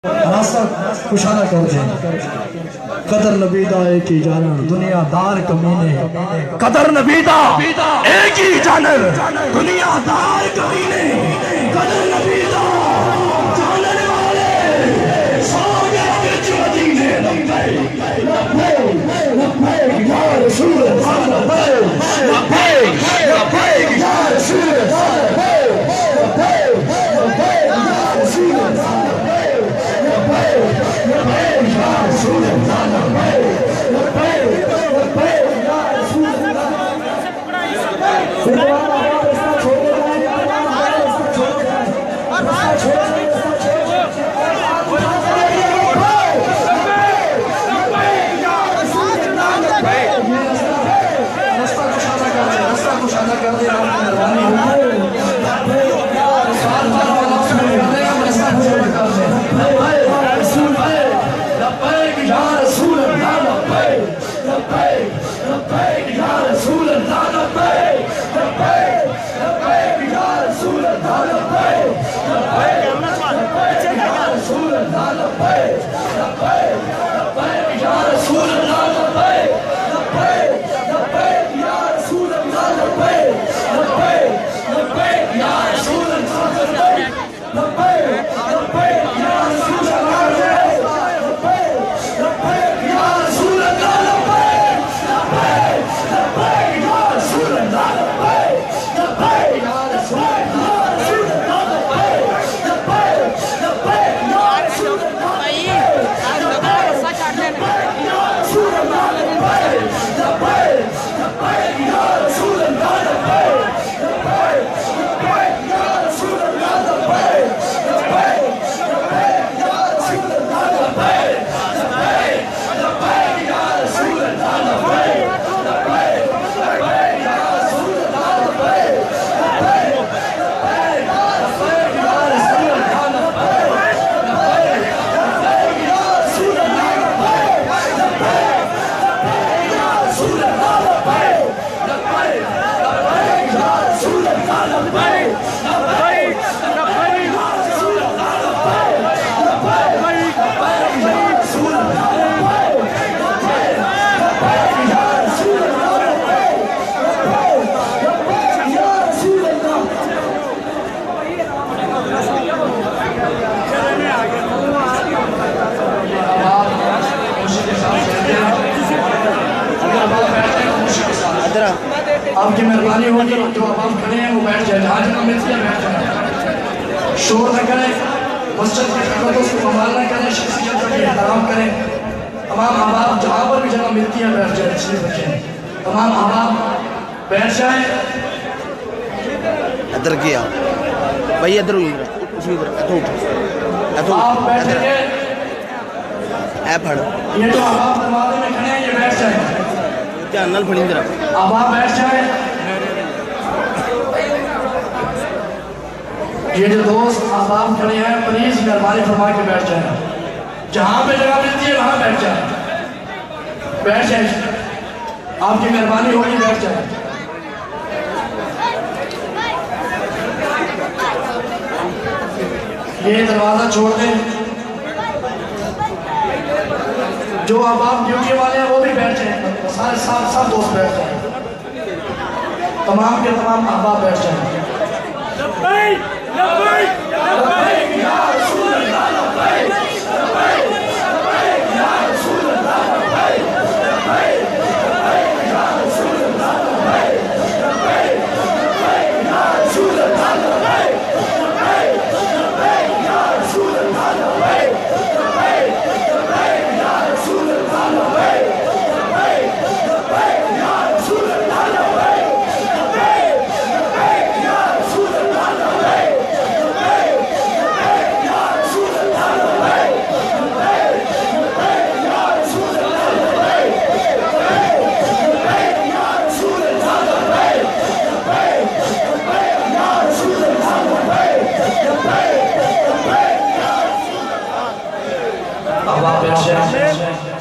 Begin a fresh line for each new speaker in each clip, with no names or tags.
راستہ کشادہ کر دیں قدر نبی دا ایک ہی جانر دنیا دار کمینے قدر نبی دا ایک ہی جانر دنیا دار کمینے قدر نبی دا جانر والے سوگے بچ مدینے لبیک لبیک لبیک یا رسول اللہ لبیک لبیک لبیک یا رسول اللہ لبیک لبیک یا رسول اللہ
آپ کی مہربانی ہوگی جو اب آپ کھڑے ہیں وہ بیٹھ جائیں جہاں جہاں ملتی ہے بیٹھ جائیں شور نہ کریں مسجد کی خدمتوں کو ممال نہ کریں شخصیت کا بھی احترام کریں تمام احباب جہاں پر بھی جگہ ملتی ہے بیٹھ جائیں تشریف رکھیں تمام احباب بیٹھ جائیں
ادھر کیا بھائی ادھر ہوئی
آپ بیٹھ جائیں
اے پھڑ
یہ جو احباب دروازے میں کھڑے ہیں یہ بیٹھ جائیں
کیا نل پھڑی ذرا
اب آپ بیٹھ جائیں یہ جو دوست احباب کھڑے ہیں پلیز مہربانی فرما کے بیٹھ جائیں جہاں پہ جگہ ملتی ہے وہاں بیٹھ جائیں آپ کی مہربانی ہوگی بیٹھ جائیں یہ دروازہ چھوڑ دیں جو احباب ڈیوٹی والے ہیں وہ بھی بیٹھ جائیں سارے سب دوست بیٹھ جائیں تمام کے تمام احباب بیٹھ جائیں لبیک لبیک لبیک یا رسول اللہ لبیک لبیک لبیک یا رسول اللہ لبیک لبیک لبیک یا رسول اللہ لبیک لبیک لبیک یا رسول اللہ لبیک لبیک لبیک یا رسول اللہ لبیک لبیک لبیک یا رسول اللہ لبیک لبیک لبیک یا رسول اللہ لبیک لبیک یا رسول اللہ لبیک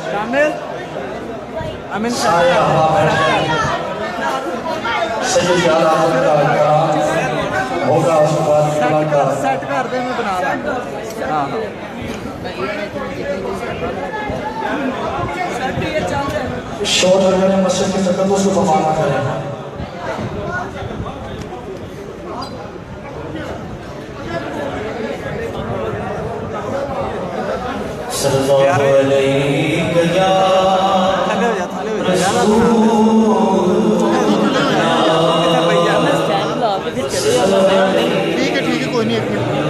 شامل امین
سارے احباب بیٹھ جائیں سید اعلیٰ حضرت کا ہوگا اس کے بعد
سیٹ کر دیں میں بنا رہا ہوں ہاں
شور وغیرہ مسجد کے تقدس کو پامانا کریں. صلی اللہ علیہ یا
ٹھیک ہے کوئی نہیں.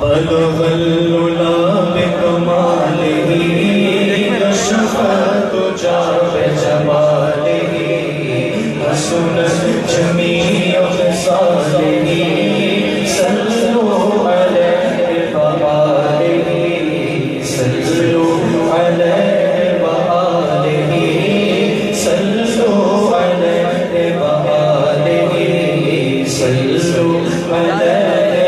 بلغ العلا بکمالہ کشف الدجی بجمالہ حسنت جمیع خصالہ صلوا علیہ وآلہ صلوا علیہ وآلہ صلوا علیہ وآلہ صلوا علیہ.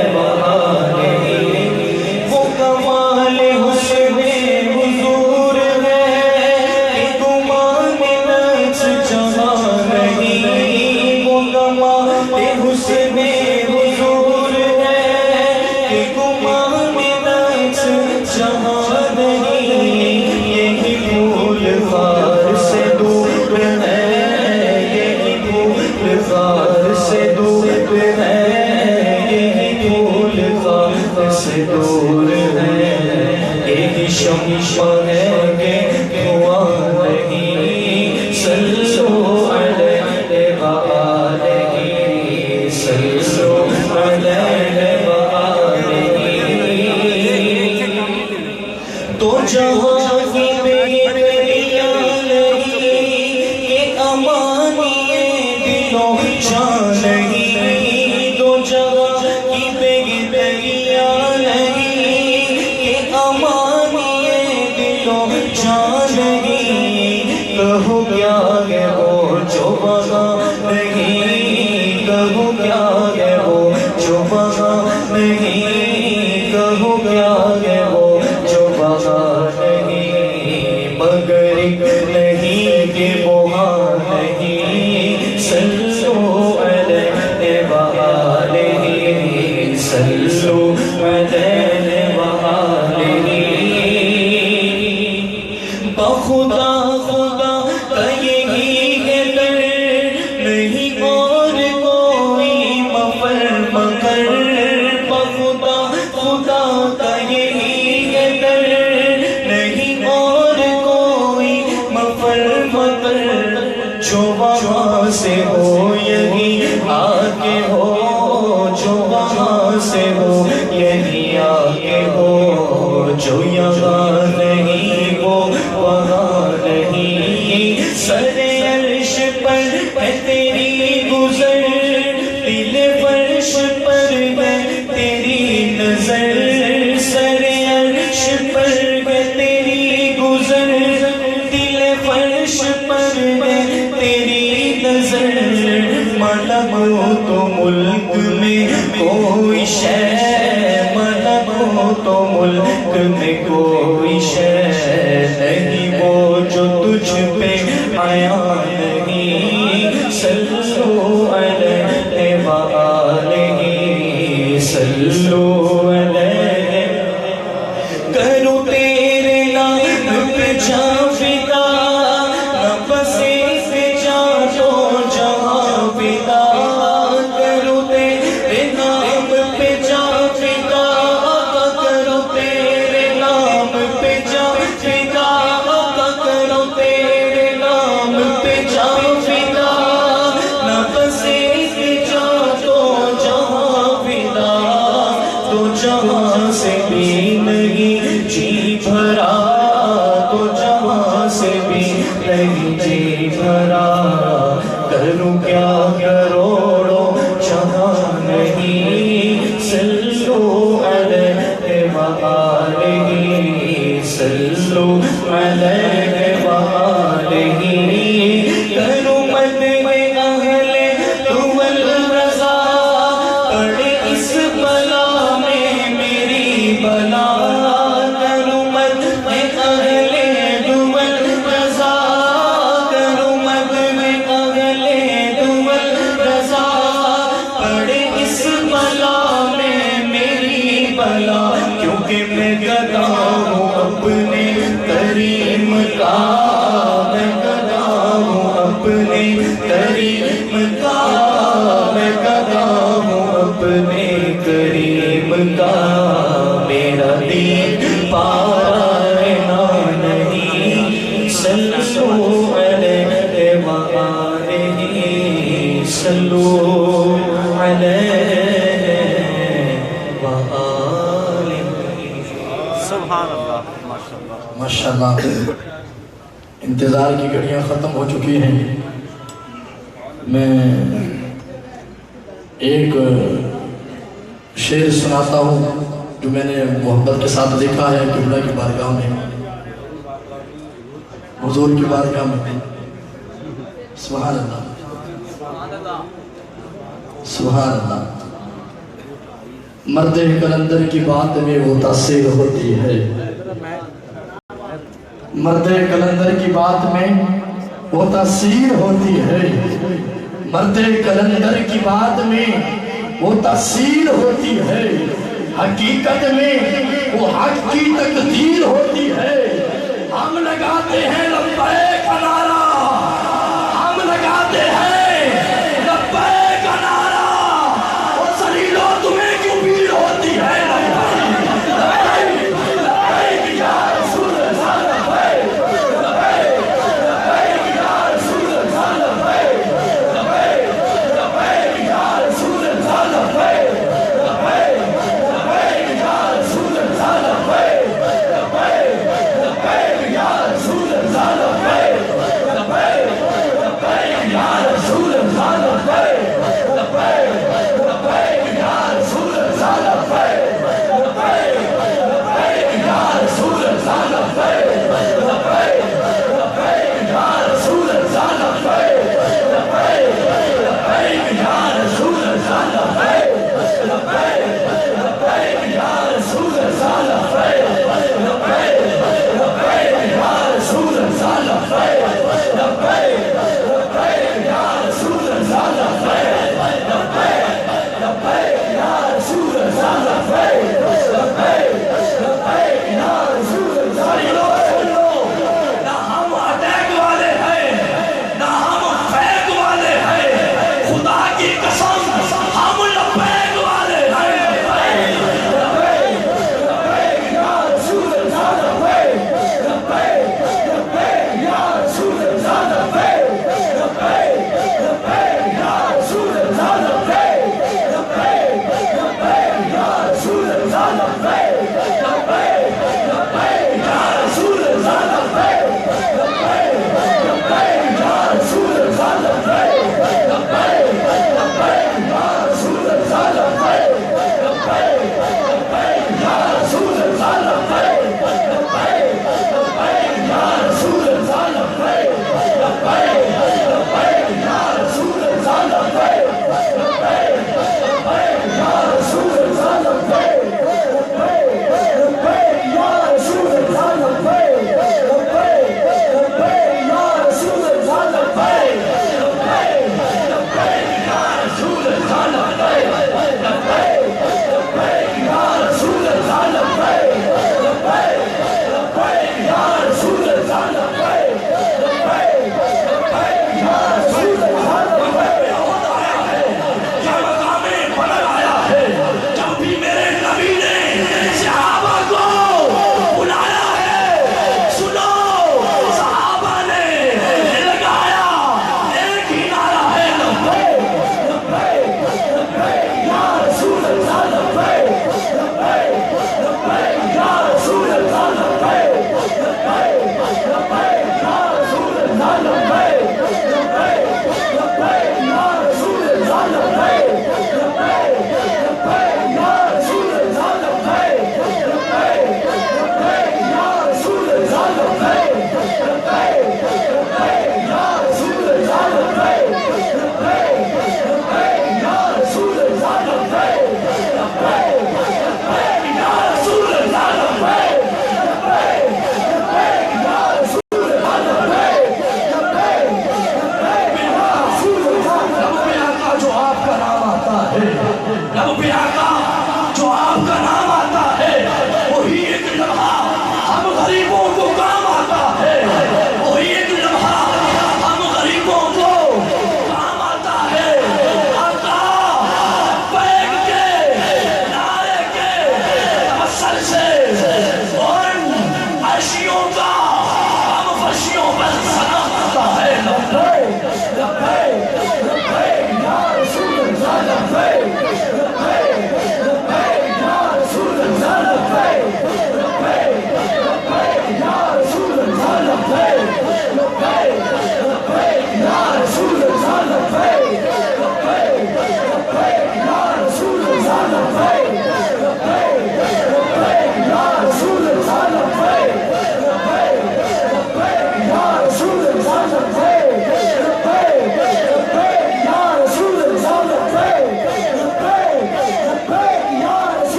صلوا علیہ وآلہ اپنے کریم کا میں گدا ہوں اپنے کریم کا میرا دین پانا نہیں صلو علیہ وآلہ صلو علیہ وآلہ
سبحان اللہ ماشاء اللہ
ماشاءاللہ انتظار کی گھڑیاں ختم ہو چکی ہیں میں ایک شعر سناتا ہوں جو میں نے محبت کے ساتھ لکھا ہے قبلہ کی بارگاہ میں حضور کی بارگاہ میں سبحان اللہ سبحان اللہ مرد کلندر کی بات میں وہ تاثیر ہوتی ہے مرد کلندر کی بات میں وہ تاثیر ہوتی ہے مرد کلندر کی بات میں وہ تاثیر ہوتی ہے حقیقت میں وہ حق کی تقدیر ہوتی ہے ہم لگاتے ہیں لبیک کا نعرہ ہم لگاتے ہیں لبیک کا نعرہ وہ سلیلو تمہیں کیوں بھیڑ ہوتی ہے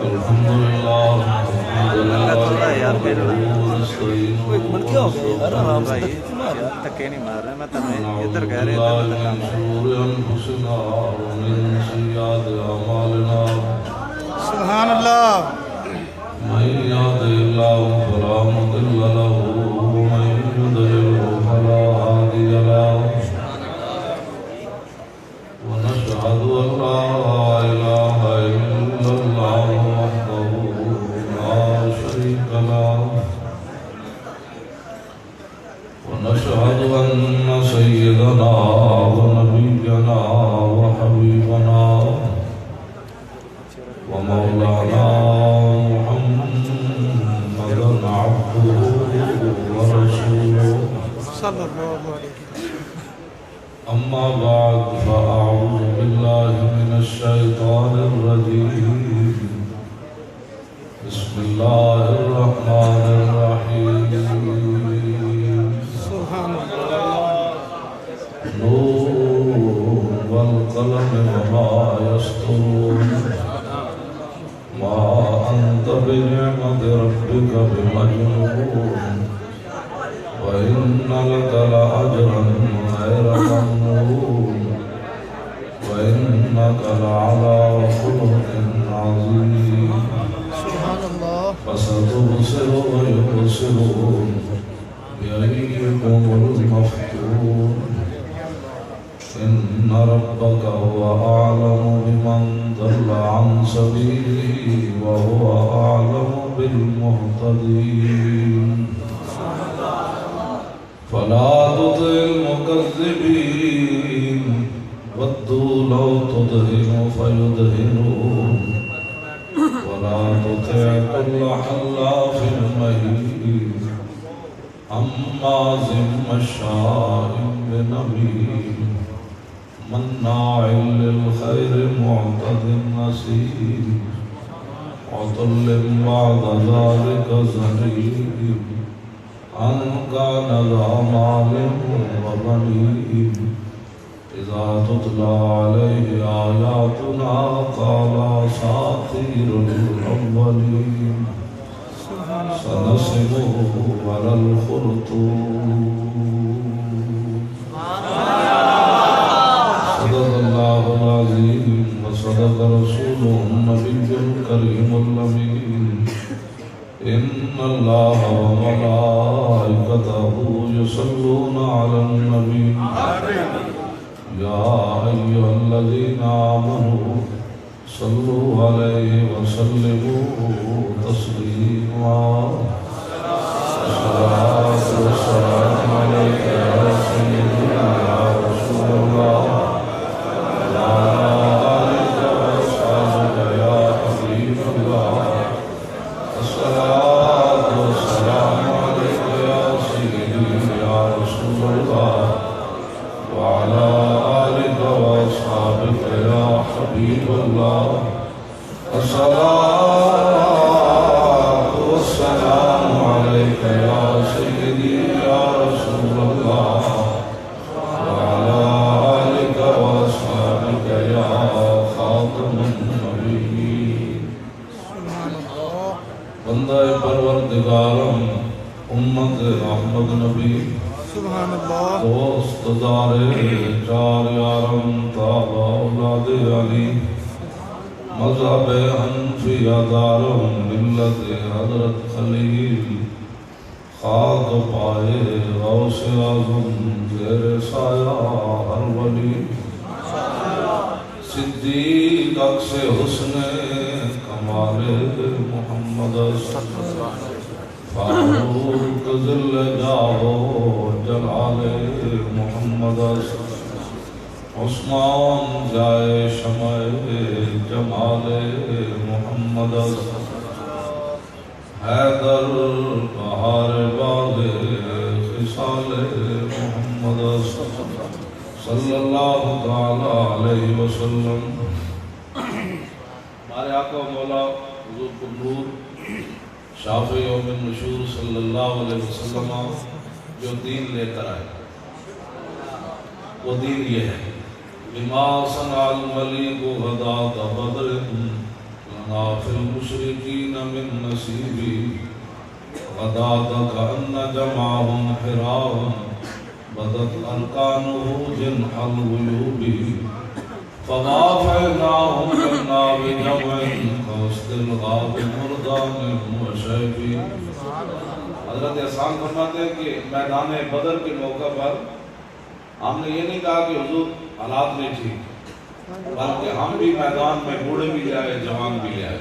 الحمد لله
تھوڑا یار پھر
ونستعينه
من کیا ہو گیا یار آرام سے تکے نہیں مار رہے میں تمہیں ادھر کہہ رہے ادھر تکا
من
مار
شرور انفسنا ومن سيئات اعمالنا
سبحان اللہ
من يهده الله فلا مضل له ومن يضلل فلا هادي له ونشهد ان لا اله الا الله وحده لا شريك له ونشهد ان سيدنا ونبينا وحبيبنا ومولانا محمدا عبده ورسوله
صلی اللہ علیہ
أما بعد فأعوذ بالله من الشيطان الرجيم بسم الله الرحمن الرحيم
سبحان اللہ
نون والقلم وما يسطرون ما أنت بنعمة ربك بمجنون وإن لك لأجرا غير ممنون وإنك لعلى خلق عظيم
سبحان اللہ
فستبصر ويبصرون بأيكم المفتون إن ربك هو أعلم بمن ضل عن سبيله وهو أعلم بالمهتدين فلا تطع المكذبين ودوا لو تدهن فيدهنون ولا تطع كل حلاف مهين هماز مشاء بنميم مناع للخير معتد نسيم عتل بعد ذلك زنيم أن كان ذا مال وبنين إذا تتلى عليه آياتنا قال أساطير الأولين سنسمه على الخرطوم صدق الله العظيم وصدق رسوله النبي الكريم الأمين إن الله وملائكته يصلون على النبي يا أيها الذين آمنوا صلوا عليه وسلموا تسليما الصلاة والسلام عليك يا سيدي يا رسول الله وعلى آلك وأصحابك يا حبيب الله الصلاة والسلام عليك يا سيدي يا رسول الله وعلى آلك وأصحابك يا حبيب الله الصلاة والسلام عليك يا سيدي يا رسول الله وعلى آلك وأصحابك يا خاتم النبيين بندہ پروردگارم امت احمد نبی
سبحان اللہ
دوست دار چار یارم تابع اولاد علی مذہب حنفیہ دارم ملت حضرت خلیل خاک پائے غوث اعظم زیر سایہ ہر ولی صدیق عکس حسن کمال محمد فاروق ذل جاہو جلال محمد عثمان جائے شمع جمال محمد حیدر بہار باغ خصال محمد صلی اللہ تعالی علیہ وسلم. ہمارے آقا و مولا حضور قدور شافع یوم النشور صلی اللہ علیہ وسلم جو دین لے کر آئے وہ دین یہ ہے بما صنع الملیک غداۃ بدر ما في المشركين من نصيبي غداة كأن جمعهم حراء بدت أركانه جنح الغيوب فما فعلناهم كنا بجمع كوسط الغاب مردان وشيبي. حضرت احسان فرماتے ہیں کہ میدان بدر کے موقع پر ہم نے یہ نہیں کہا کہ حضور حالات نہیں ٹھیک، بلکہ ہم بھی میدان میں بوڑھے بھی لے آئے، جوان بھی لے آئے.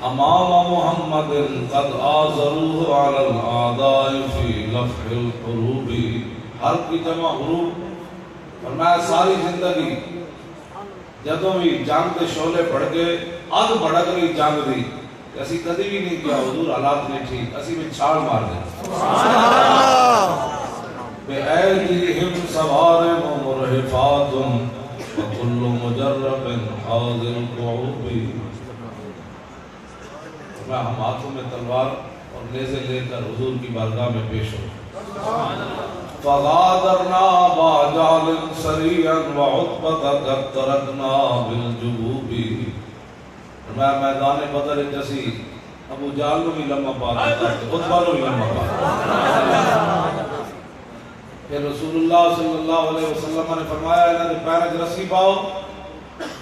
امام محمد قد آزروه على الاعداء في لفح الحروب. حرب کی جمع حروب. اور میں ساری زندگی جدوں بھی جنگ دے شعلے پڑھ کے اد بھڑک رہی جنگ دی، اسی کدی بھی نہیں کیا حضور حالات نہیں ٹھیک، اسی بھی چھاڑ مار دیں. بِأَيْدِيهِمْ صَوَارِمُ مُرْهِفَاتٌ وَكُلُّ مُجَرَّبٍ حَاضِرُ الْقُعُوبِ. میں ہم ہاتھوں میں تلوار اور نیزے لے کر حضور کی بارگاہ میں پیش ہو. فَغَادَرْنَا بَعْجَالٍ سَرِيًّا وَعُتْبَةَ قَدْ تَرَكْنَا بِالْجُبُوبِ. میں میدان بدر جیسی ابو جال نو بھی لمحہ پا دیتا ہے، عتبہ نو بھی لمحہ پا دیتا. پھر رسول اللہ صلی اللہ علیہ وسلم نے فرمایا انہاں دے پیراں وچ رسی پاؤ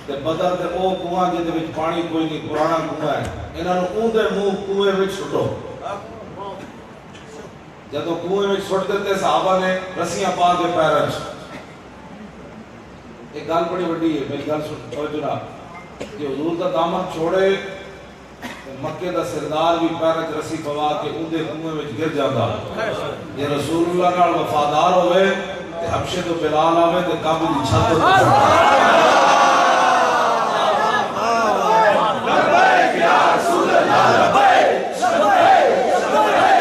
تے بدر دے او کنواں جے دے وچ پانی کوئی نہیں، پرانا کنواں ہے، انہاں نوں اون دے منہ کنویں وچ سٹو. جدوں کنویں وچ سٹ دتے صحابہ نے رسیاں پا کے پیراں وچ. ایک گل بڑی وڈی ہے، میری گل سن توجہ نال، کہ حضور دا دامن چھوڑے مکے دا سردار بھی پیراں وچ رسی پوا کے اون دے کنویں وچ گر جاندا. یہ رسول اللہ نال وفادار ہوئے تے حبشے تو بلال آوے تے کعبے دی چھت تے لبیک یا رسول اللہ لبیک لبیک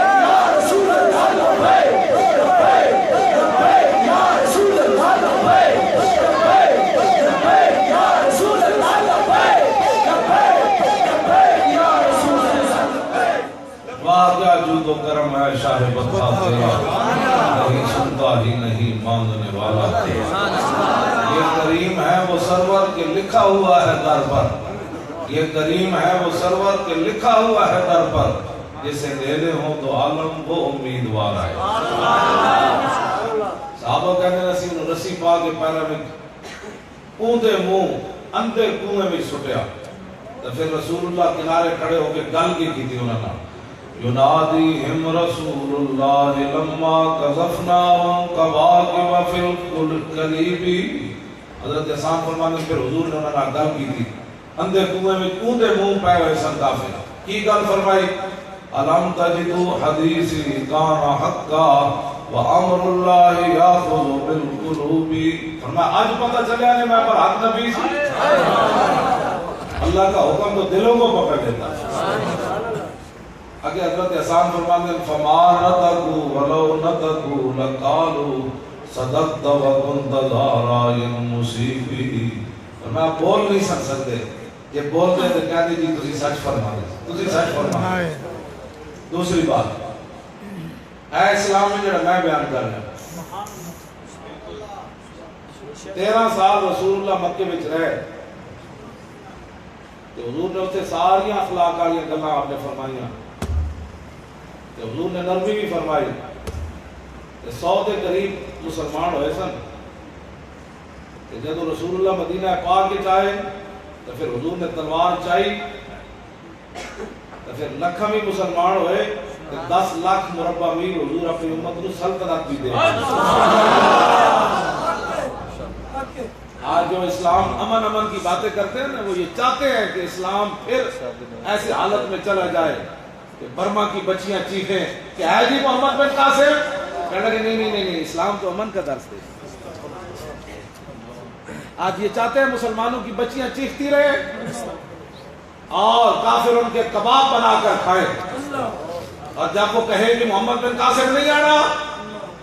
یا رسول اللہ لبیک لبیک لبیک یا رسول اللہ لبیک لبیک لبیک یا رسول اللہ لبیک لبیک لبیک یا رسول اللہ لبیک. واہ کیا جود و کرم ہے شاہ بطا تیرا، نہیں سنتا ہی نہیں مانگنے والا تیرا. یہ کریم ہے وہ سرور کے لکھا ہوا ہے در پر، یہ کریم ہے وہ سرور کے لکھا ہوا ہے در پر، جسے دینے ہوں تو عالم وہ امیدوار آئے. صحابہ کہنے رسی انہوں رسی پا کے پیرا میں اوندے منہ اندے کنویں میں سٹیا. تو پھر رسول اللہ کنارے کھڑے ہو کے گل کی تھی انہوں نے. يناديهم رسول الله لما قذفناهم كواكب في الكليب. حضرت احسان فرمانے پھر حضور نے انہوں نے گل کی تھی اندھے کنویں میں اونڈے منہ پے ہوئے سن کافر. کی گل فرمائی؟ الم تجدوا حدیثی کان حقا وامر اللہ یاخذ بالقلوب. فرمایا آج پتہ چلیا نہیں میں پر حق نبی سی. اللہ کا حکم تو دلوں کو پکڑ لیتا ہے. آگے حضرت احسان فرماتے ہیں فما نتقو ولو نتقو لقالو صدقت وکنت ذا رائے مصیبی. فرمایا بول نہیں سکتے، یہ بولتے تو کہہ دیجیے تسی سچ فرما دے، تسی سچ فرما دے. دوسری بات اے اسلام میں جڑا میں بیان کر رہا ہوں، 13 سال رسول اللہ مکے میں رہے تو حضور نے اسے ساری اخلاق والی گلاں آپ نے فرمائیاں. حضور نے نرمی بھی فرمائی. 100 کے قریب مسلمان ہوئے سن. جب رسول اللہ مدینہ پاک کے چاہے تو پھر حضور نے تلوار چاہی تو پھر لکھاں بھی مسلمان ہوئے تو 10 لاکھ مربع میل حضور اپنی امت کو سلطنت بھی دے. آج جو اسلام امن کی باتیں کرتے ہیں نا، وہ یہ چاہتے ہیں کہ اسلام پھر ایسی حالت میں چلا جائے کہ برما کی بچیاں چیخیں کہ ہے جی محمد بن قاسم. کہنے لگے نہیں اسلام تو امن کا درس دے. آج یہ چاہتے ہیں مسلمانوں کی بچیاں چیختی رہے اور کافر ان کے کباب بنا کر کھائیں، اور جب وہ کہے کہ محمد بن قاسم نہیں آنا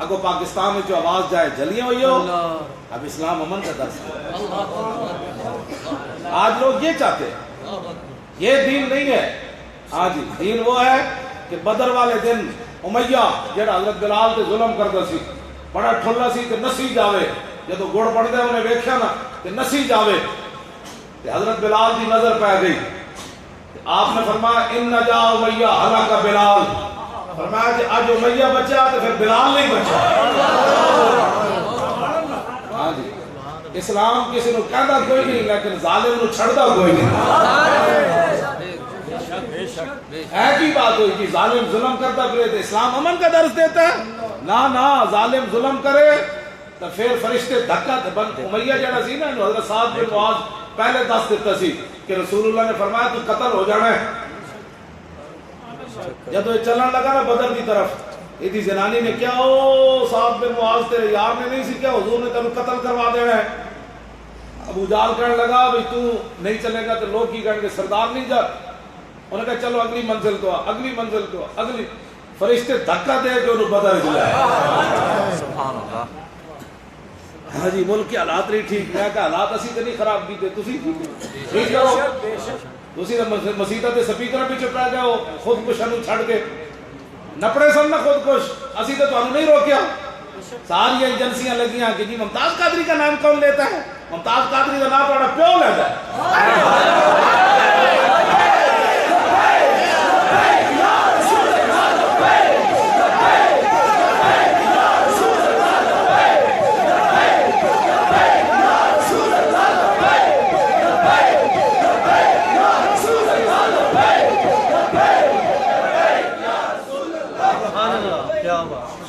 اگو پاکستان میں جو آواز جائے جلیاں ہوئی ہو. اب اسلام امن کا درس ہے. آج لوگ یہ چاہتے ہیں، یہ دین نہیں ہے. آج دین وہ ہے کہ بدر والے دن امیہ جڑا حضرت بلال تے ظلم کردا سی، بڑا ٹھلا سی تے نسی جاوے، جدو گڑ بڑھدے انہیں ویکھیا نا تے نسی جاوے.
حضرت بلال کی نظر پہ گئی، آپ نے فرمایا ان نجا امیہ ہلاک بلال، فرمایا کہ اج امیہ بچا تو پھر بلال نہیں بچا۔ ہاں جی، اسلام کسی نو کہندا کوئی نہیں لیکن ظالم نو چھڑدا کوئی نہیں۔ ہے کی بات ہوئی کہ ظالم ظلم کرتا پھرے تو اسلام امن کا درس دیتا ہے؟ نہ ظالم ظلم کرے تو پھر فرشتے دھکا امیہ جڑا سی نا حضرت سعد بن معاذ پہلے دس دیتا سی کہ رسول اللہ نے فرمایا تو قتل ہو جانا ہے۔ جب وہ چلن لگا نا بدر کی طرف، ایدی زنانی نے کیا او سعد بن معاذ تیرے یار نے نہیں سی کیا حضور نے تینوں قتل کروا دینا ہے۔ ابو جہل کہنے لگا بھئی تو نہیں چلے گا تو لوگ کی کہیں گے سردار نہیں جا۔ انہوں نے کہا چلو اگلی منزل تو اگلی منزل تو اگلی، فرشتے دھکا دے کے انہوں بدر جلائے۔
سبحان اللہ۔
ہاں جی ملک کے حالات نہیں ٹھیک، میں کہا حالات اسی تو نہیں خراب کیتے تسی ٹھیک کرو، تسی مسیطہ تے سپیکر پیچھے پہ گئے ہو خود کشاں نو چھڑ کے نپڑے سن نہ خود کش، اسی تو تانوں نہیں روکیا۔ ساری ایجنسیاں لگیاں کہ جی ممتاز قادری کا نام کون لیتا ہے؟ ممتاز قادری کا نام تھوڑا پیو لیتا ہے۔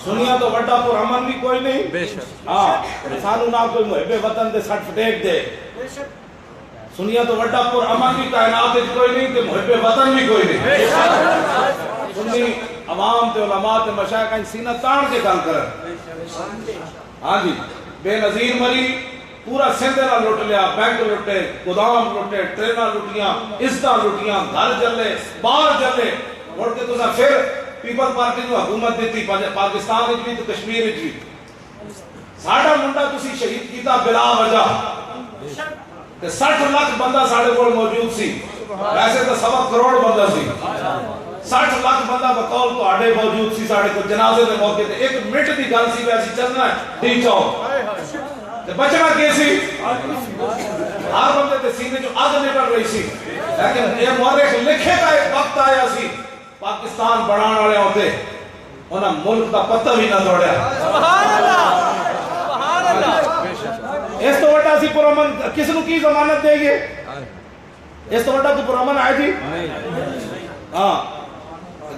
سنیا تو وڈا پر امن بھی کوئی نہیں،
بے شک
ہاں سانو نہ کوئی محب وطن دے سرٹیفکیٹ دے، سنیا تو وڈا پر امن بھی کائنات وچ کوئی نہیں تے محب وطن بھی کوئی نہیں۔ سنی عوام تے علماء تے مشائخ ان سینہ تان کے گل کرن۔ ہاں جی بے نظیر مری پورا سندھ نہ لٹ لیا، بینک لٹے، گودام لٹے، ٹریناں لٹیاں، عزتاں لٹیاں، گھر جلے، باہر جلے، مڑ کے تساں پھر پیپل پارٹی کو حکومت دیتی پاکستان وچ بھی تو کشمیر وچ بھی۔ ساڈا منڈا تسی شہید کیتا بلا وجہ تے 60 لاکھ بندہ ساڈے کول موجود سی، ویسے تو 1.25 کروڑ بندہ سی، 60 لاکھ بندہ بقول تہاڈے موجود سی ساڈے کول جنازے دے موقع تے 1 منٹ دی گل سی ویسی چلنا ہے ٹی چوک تے بچنا کی سی، ہر بندے تے سینے جو اگ نکل رہی سی، لیکن یہ مورخ لکھے کا ایک وقت آیا سی پاکستان بڑھان والے ہوتے انہاں ملک کا پتہ بھی نہ توڑیا۔ سبحان اللہ سبحان اللہ۔ اس تو وڈا سی پرامن کس نو کی ضمانت دے گے؟ اس تو وڈا تو پرامن آئے جی؟ ہاں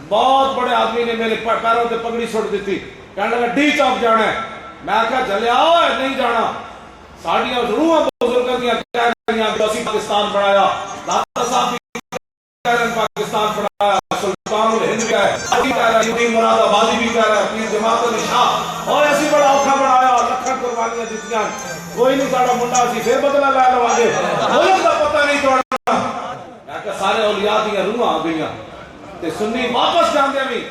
بہت بڑے آدمی نے میرے پیروں تے پگڑی سٹ دیتی، کہنے لگا ڈی چوک جانا ہے، میں کہا چلے آؤ نہیں جانا، ساڈیاں روحاں بزرگاں دیاں کہہ رہیاں کہ اسی پاکستان بنایا، داتا صاحب بھی کہہ رہے ہیں پاکستان بنایا، سلطان الہند کہہ رہا ہے، ابھی کہہ رہا ہے، الدین مراد آبادی بھی کہہ رہا ہے، پیر جماعت علی شاہ، اور ایسی بڑا اوکھا بنایا، لکھن قربانیاں دیتیاں، کوئی نہیں ساڑا منڈا سی پھر بدلہ لے لو آگے، ملک کا پتہ نہیں توڑنا۔ میں کہا سارے اولیاء دیاں روحاں آ گئیاں تے سنی واپس جاندے بھی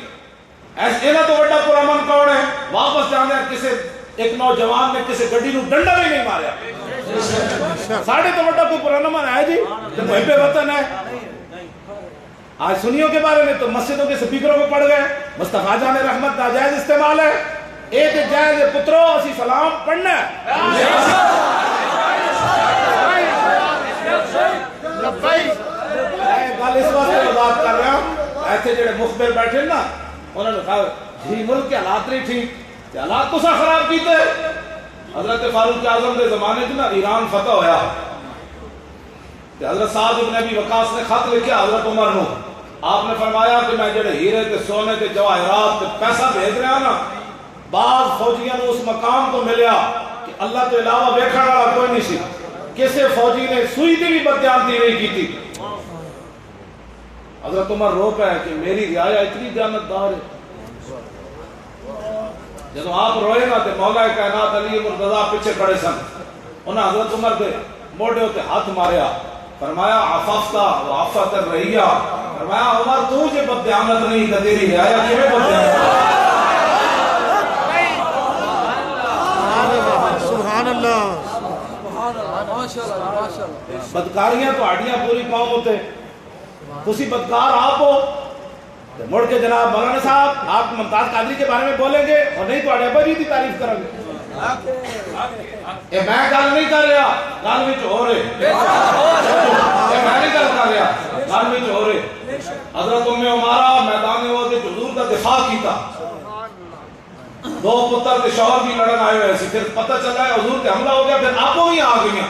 اینا تو وڈا پرامن کون ہے؟ واپس جاندے کسے ایک نوجوان نے کسے گڈی نو ڈنڈا بھی نہیں ماریا، ساڑھے تو وڈا کوئی پرامن ہے جی جو محب وطن ہے۔ آج سنیوں کے بارے میں تو مسجدوں کے سپیکروں کو پڑھ گئے، مصطفیٰ جان رحمت ناجائز استعمال ہے، ایک جائز پترو اسی سلام پڑھنا ہے۔ گل اس واسطے بات کر رہا ہوں ایسے جڑے مخبر بیٹھے نا انہوں نے کہا جی ملک کے حالات نہیں ٹھیک، حالات تو سا خراب کیتے۔ حضرت فاروق اعظم کے زمانے میں نا ایران فتح ہویا، حضرت سعد بن ابی وقاص نے خط لکھا حضرت عمر نو، آپ نے فرمایا کہ میں جڑے ہیرے تے سونے تے جواہرات تے پیسہ بھیج رہا نا، بعض فوجیاں نو اس مقام تو ملیا کہ اللہ تو علاوہ ویکھن والا کوئی نہیں سی، کسے فوجی نے سوئی دی بھی بدیانتی نہیں کی تھی۔ حضرت عمر رو پہ ہے کہ میری رعایا اتنی دیانتدار ہے۔ جب آپ روئے نا تے مولا کائنات علی مرتضیٰ پیچھے کھڑے سن، انہاں حضرت عمر دے موڑے ہوتے ہاتھ ماریا، فرمایا عفافتا وعفت الرعیہ، فرمایا عمر تو جے بدیانت نہیں کہ تیری رعایا کیویں بدیانت؟
سبحان اللہ
بدکاریاں تو آڑیاں پوری قوم ہوتے، تسی بدکار آپ ہو، مڑ کے جناب مولانا صاحب آپ ممتاز قادری کے بارے میں بولیں گے اور نہیں تو آڑے ابا جی کی تعریف کریں گے۔ یہ میں گل نہیں کر رہا، گل وچ ہو رہے، یہ میں نہیں گل کر رہا، گل وچ ہو رہے۔ حضرت ام عمارہ میدان عہد وچ حضور کا دفاع کیتا، دو پتر تے شوہر بھی لڑن آئے ہوئے سی، پھر پتہ چلا ہے حضور تے حملہ ہو گیا، پھر آپ ہی آ گئیاں،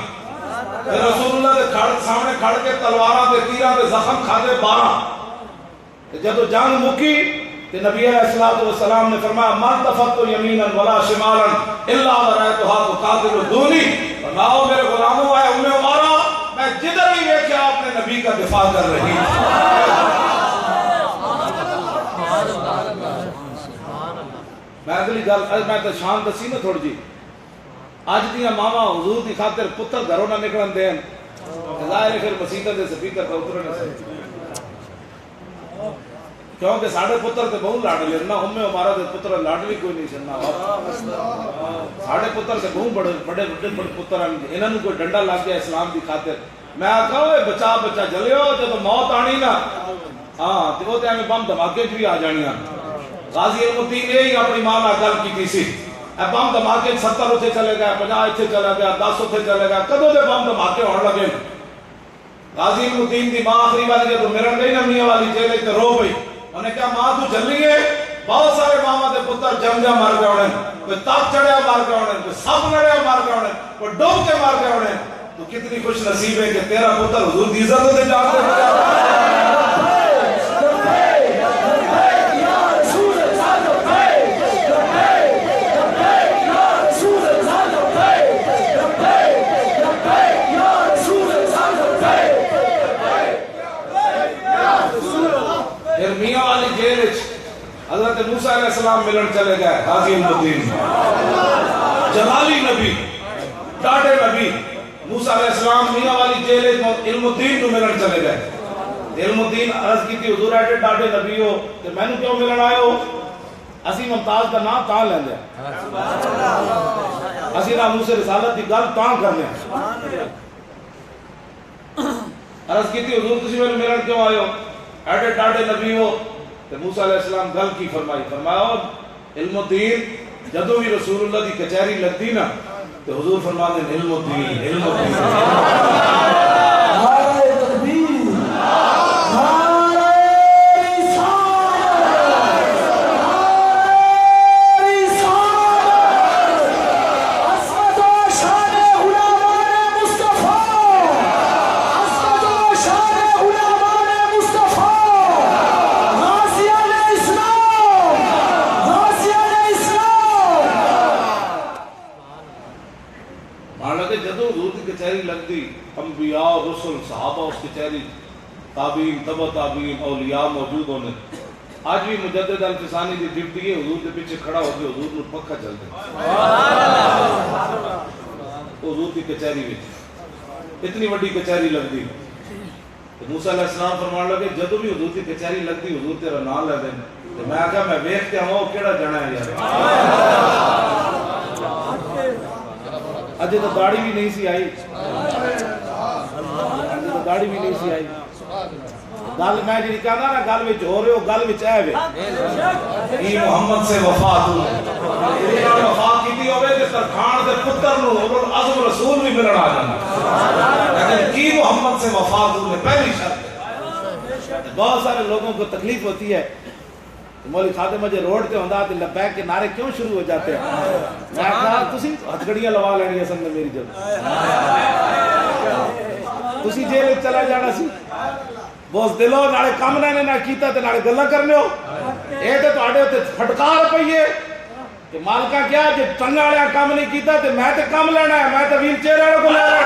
پھر رسول اللہ دے سامنے کھڑ کے تلواراں تے تیراں تے زخم کھادے 12۔ جب جنگ مکی کہ نبی علیہ السلام نے فرمایا من تفت یمینا ولا شمالا الا ورأیتها تقاتل دونی، فرماؤ میرے غلاموں آئے ام عمارہ میں جدھر بھی دیکھا اپنے نبی کا دفاع کر رہی ہوں۔ میں اگلی گل میں تو شان دسی نا تھوڑی جی، اج دیاں ماما حضور دی خاطر پتر گھروں نہ نکلن دین، ظاہر ہے پھر مسیطہ دے سپیکر تے اترنے سے، کیونکہ ساڑھے پتر تے بہت لاڈ لینا، ام عمارہ دے پتر لاڈ بھی کوئی نہیں سننا، ساڑھے پتر تے بہت بڑے پتر ہیں، انہاں نوں کوئی ڈنڈا لگ گیا اسلام دی خاطر، میں آکھا ہوئے بچا جلیو جب موت آنی نا، ہاں تے وہ تے ہمیں بم دھماکے بھی آ جانیاں۔ غازی المدین نے ہی اپنی ماں نال گل کیتی سی، اے بم دھماکے 70 اتھے چلے گئے، 50 اتھے چلے گیا، 10 اتھے چلے گیا، کدوں دے بم دھماکے ہون لگے۔ غازی المدین دی ماں آخری والی جب مرن گئی نا میاں والی جیل تے رو پئی، انہیں کہا ماں تو چلی ہے، بہت سارے ماما دے پتر جنگا مار گئے ہونے، کوئی تاک چڑھیا مار گئے ہونے، کوئی سب لڑیا مار گئے ہونے، کوئی ڈوب کے مار گئے ہونے، تو کتنی خوش نصیب ہے کہ تیرا پتر حضور دی عزت دے جاتے ہیں۔ پھر میاں والی جیل حضرت موسیٰ علیہ السلام ملن چلے گئے، غازی المدین جلالی نبی ڈاڈے نبی موسیٰ علیہ السلام میاں والی جیل علم الدین کو ملن چلے گئے۔ علم الدین عرض کی تھی حضور ایڈے ڈاڈے نبی ہو کہ میں نے کیوں ملن آئے ہو؟ اسی ممتاز کا نام تاں لیں دیا، اسی نام سے رسالت دی گل تاں کر لیں۔ عرض کی تھی حضور تسی میں ملن کیوں آئے ہو؟ ایڈے ڈاڈے نبی ہو تو موسیٰ علیہ السلام گل کی فرمایا علم الدین جدو بھی رسول اللہ دی کچہری لگتی نا تو حضور فرما دیں علم الدین علم الدین۔
نعرہ تکبیر، نعرہ رسالت، عظمت و شان علماء مصطفیٰ، عظمت و شان علماء مصطفیٰ، غازیان اسلام، غازیان اسلام۔
مان لگے جدو حضور کی کچہری لگتی انبیاء رسل صحابہ اس کچہری تابعین تبع تابعین اولیاء موجود ہونے، آج بھی مجدد الفسانی دی ڈیوٹی ہے حضور کے پیچھے کھڑا ہو کے حضور نے پکا چلتے حضور کی کچہری میں اتنی بڑی کچہری لگتی تو موسیٰ علیہ السلام فرمان لگے جدو بھی حضور کی کچہری لگتی حضور تیرا نام لے دیں تو میں آکھا میں ویکھ کے ہوں کیڑا جنا ہے یار اجے تو داڑھی بھی نہیں سی آئی، اجے تو داڑھی بھی نہیں سی آئی، گل میں جی کہنا نا گل وچ ہو رہے ہو گل وچ اے وے ای محمد سے وفا تو وفا کیتی ہوے تے سرخان دے پتر نو اعظم رسول بھی ملن آ جانا، لیکن کی محمد سے وفا تو نے پہلی شرط۔ بہت سارے لوگوں کو تکلیف ہوتی ہے مولوی خادم مجھے روڈ تے ہوندا تے لبیک کے نعرے کیوں شروع ہو جاتے ہیں؟ میں کہا تسی ہتھکڑیاں لوا لینی ہے سن میری جب تسی جیل چلا جانا سی بوس دلو نالے کم لینے نہ کیتا تے نالے گلاں کرنے ہو، اے تے تواڈے تے پھٹکار پئی ہے کہ مالکا کیا جے چنگا والا کام نہیں کیتا تے میں تے کم لینا ہے، میں تے ویل چیئر والے کو لینا ہے۔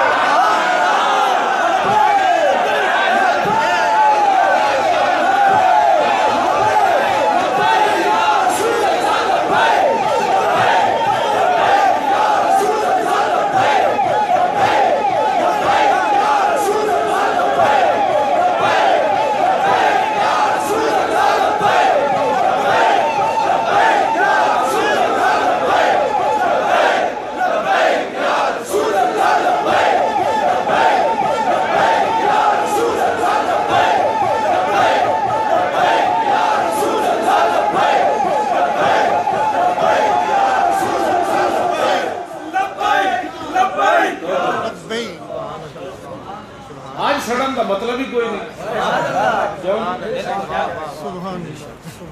کا مطلب ہی کوئی نہیں کیوں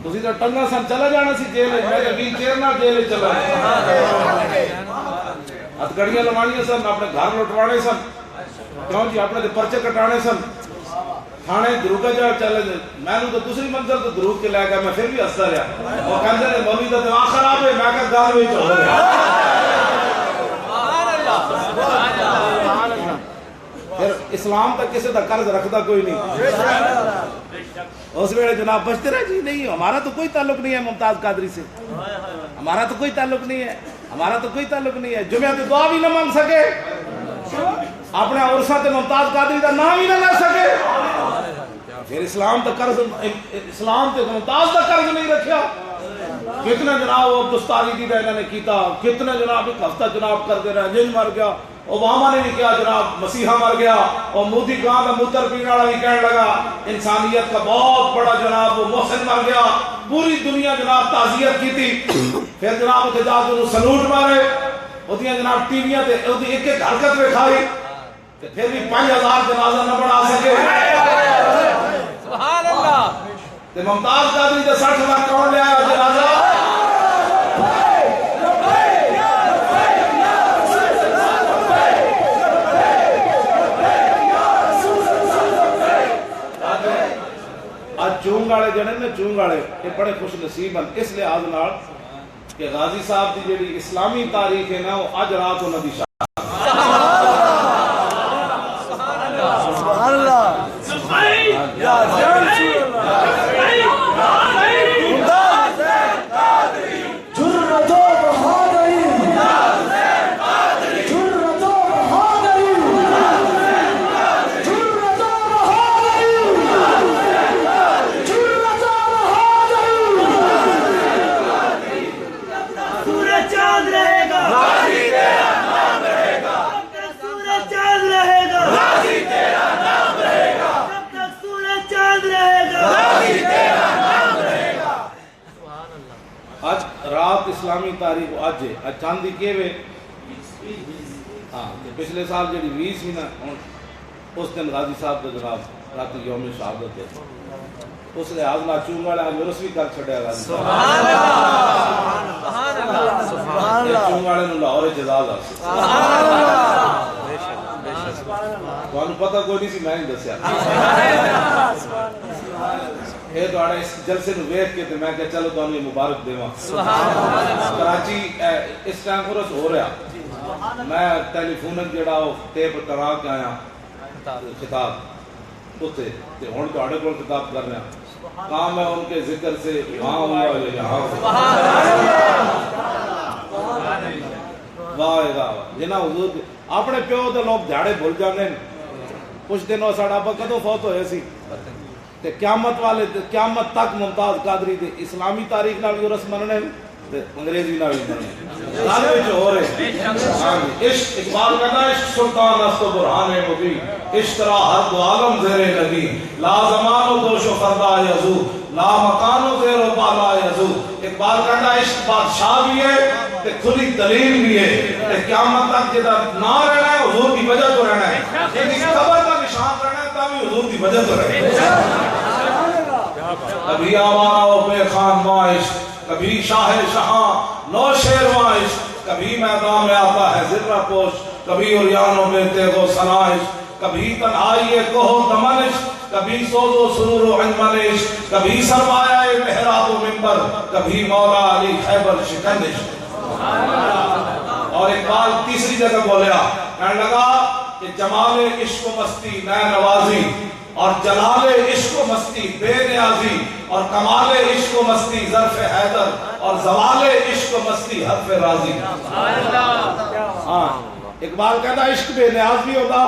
تسی تو ٹنگا سن چلا جانا سی جیل میں کہ ویل چیئر نہ جیل چلا ہتھ گڑیاں لوانیاں سن اپنے گھر لٹوانے سن کیوں جی اپنے دے پرچے کٹانے سن تھانے دروگا جا چلے میں نے تو دوسری منزل تو دروگ کے لے گیا میں پھر بھی ہستا رہا وہ کہندے نے مولوی دا دماغ خراب ہے میں کہ گال وچ ہو رہا پھر اسلام تک کسی دا قرض رکھتا کوئی نہیں اس ویلے جناب بچتے رہے جی نہیں ہمارا تو کوئی تعلق نہیں ہے ممتاز قادری سے ہمارا تو کوئی تعلق نہیں ہے ہمارا تو کوئی تعلق نہیں ہے جمعہ تے دعا بھی نہ مانگ سکے اپنے عرصہ تے ممتاز قادری دا نام ہی نہ لے سکے پھر اسلام تے قرض اسلام تے ممتاز دا قرض نہیں رکھیا کتنے جناب وہ دستاری دی انہوں نے کیتا کتنے جناب ایک ہفتہ جناب کر دے رہے جن مر گیا اوباما نے بھی کیا جناب مسیحا مر گیا اور مودی کہاں کا موتر پینے والا بھی کہنے لگا انسانیت کا بہت بڑا جناب وہ محسن مر گیا پوری دنیا جناب تعزیت کی تھی پھر جناب اتنے جا کے سلوٹ مارے اتنی جناب ٹی ویاں ایک ایک حرکت میں کھائی پھر بھی 5000 جنازہ نہ بڑھا سکے
سبحان اللہ
ممتاز قادری کا 60 لاکھ کون لے آیا جنازہ چونگ والے جڑے نے چونگ والے یہ بڑے خوش نصیب ہیں اس لحاظ نال کہ غازی صاحب دی جڑی اسلامی تاریخ ہے نا وہ اج رات انہاں دی
سبحان اللہ
رات اسلامی تاریخ آج ہے آج چاندی کے وے ہاں پچھلے سال جڑی 20 سی نا اس دن غازی صاحب کا جناب رات یوم شہادت ہے اس لحاظ نہ چون والے آج ورس بھی کر چھڑیا غازی
سبحان اللہ سبحان اللہ
چون والے نوں لاہور اعزاز آ
سبحان اللہ
تانوں پتہ کوئی نہیں سی میں نہیں دسیا یہ تو اس جلسے نو ویکھ کے تے میں کہ چلو تانوں مبارک دیواں کراچی اس ٹائم عرس ہو رہا میں ٹیلی فون جڑا ٹیپ کرا کے آیا خطاب اتنے تے ہن تہاڈے کول خطاب کر رہا کام ہے ان کے ذکر سے وہاں ہوا ہے یہاں واہ واہ جناب حضور اپنے پیو دے لوگ دھاڑے بھول جاندے کچھ دنوں ساڈا ابا کدوں فوت ہوئے سی تے قیامت والے قیامت تک ممتاز قادری دے اسلامی تاریخ نال بھی رسم مننے تے انگریزی نال بھی مننے سارے وچ ہو رہے عشق اقبال کہتا ہے عشق سلطان است و برہان مبین عشق را ہر دو عالم زیر نگی لا زمان و دوش و فردا یزو لا مکان و زیر و بالا یزو اقبال کہتا ہے عشق بادشاہ بھی ہے تے کھلی دلیل بھی ہے تے قیامت تک جدا نہ رہنا ہے حضور کی وجہ تو رہنا ہے یعنی قبر کا نشان رہنا ہے تاکہ حضور کی وجہ تو رہے کبھی آوارہ و بے خان معاش کبھی شاہ شہاں نو شیر معاش کبھی میدان میں آتا ہے ذرہ پوش کبھی اریانوں میں تیغ و سنائش کبھی تنہائی کوہ دمنش کبھی سوز و سرور و انمنش کبھی سرمایہ محراب و منبر کبھی مولا علی خیبر شکنش اور اقبال تیسری جگہ بولیا کہنے لگا کہ جمال عشق و مستی نئے نوازی اور جلال عشق و مستی بے نیازی اور کمال عشق و مستی ظرف حیدر اور زوال عشق و مستی حرف راضی ہاں اقبال کہتا عشق بے نیاز بھی ہوتا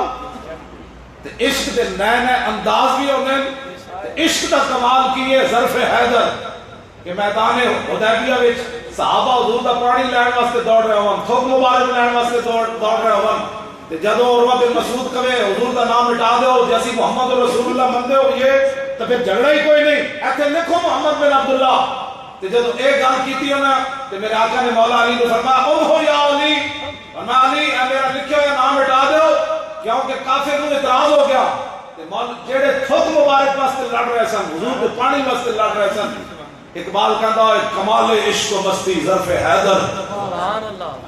عشق دے نئے نئے انداز بھی ہوتے عشق دا کمال کیے ظرف حیدر کہ میدان حدیبیہ وچ صحابہ حضور دا پانی لین واسطے دوڑ رہے ہون تھوک مبارک لین واسطے دوڑ رہے ہون جدو عروہ بن مسعود کہے حضور دا نام مٹا دو جیسی محمد رسول اللہ مندے ہو یہ تو پھر جھگڑا ہی کوئی نہیں ایتھے لکھو محمد بن عبداللہ جدو ایک گل کیتی ہونا تو میرے آقا نے مولا علی کو فرمایا ام ہو یا علی فرمایا علی اے میرا لکھے ہوئے نام مٹا دو کیونکہ کافر کو اعتراض ہو گیا جڑے تھوک مبارک واسطے لڑ رہے سن حضور کے پانی واسطے لڑ رہے سن اقبال کہتا ہے کمال عشق و مستی ظرف حیدر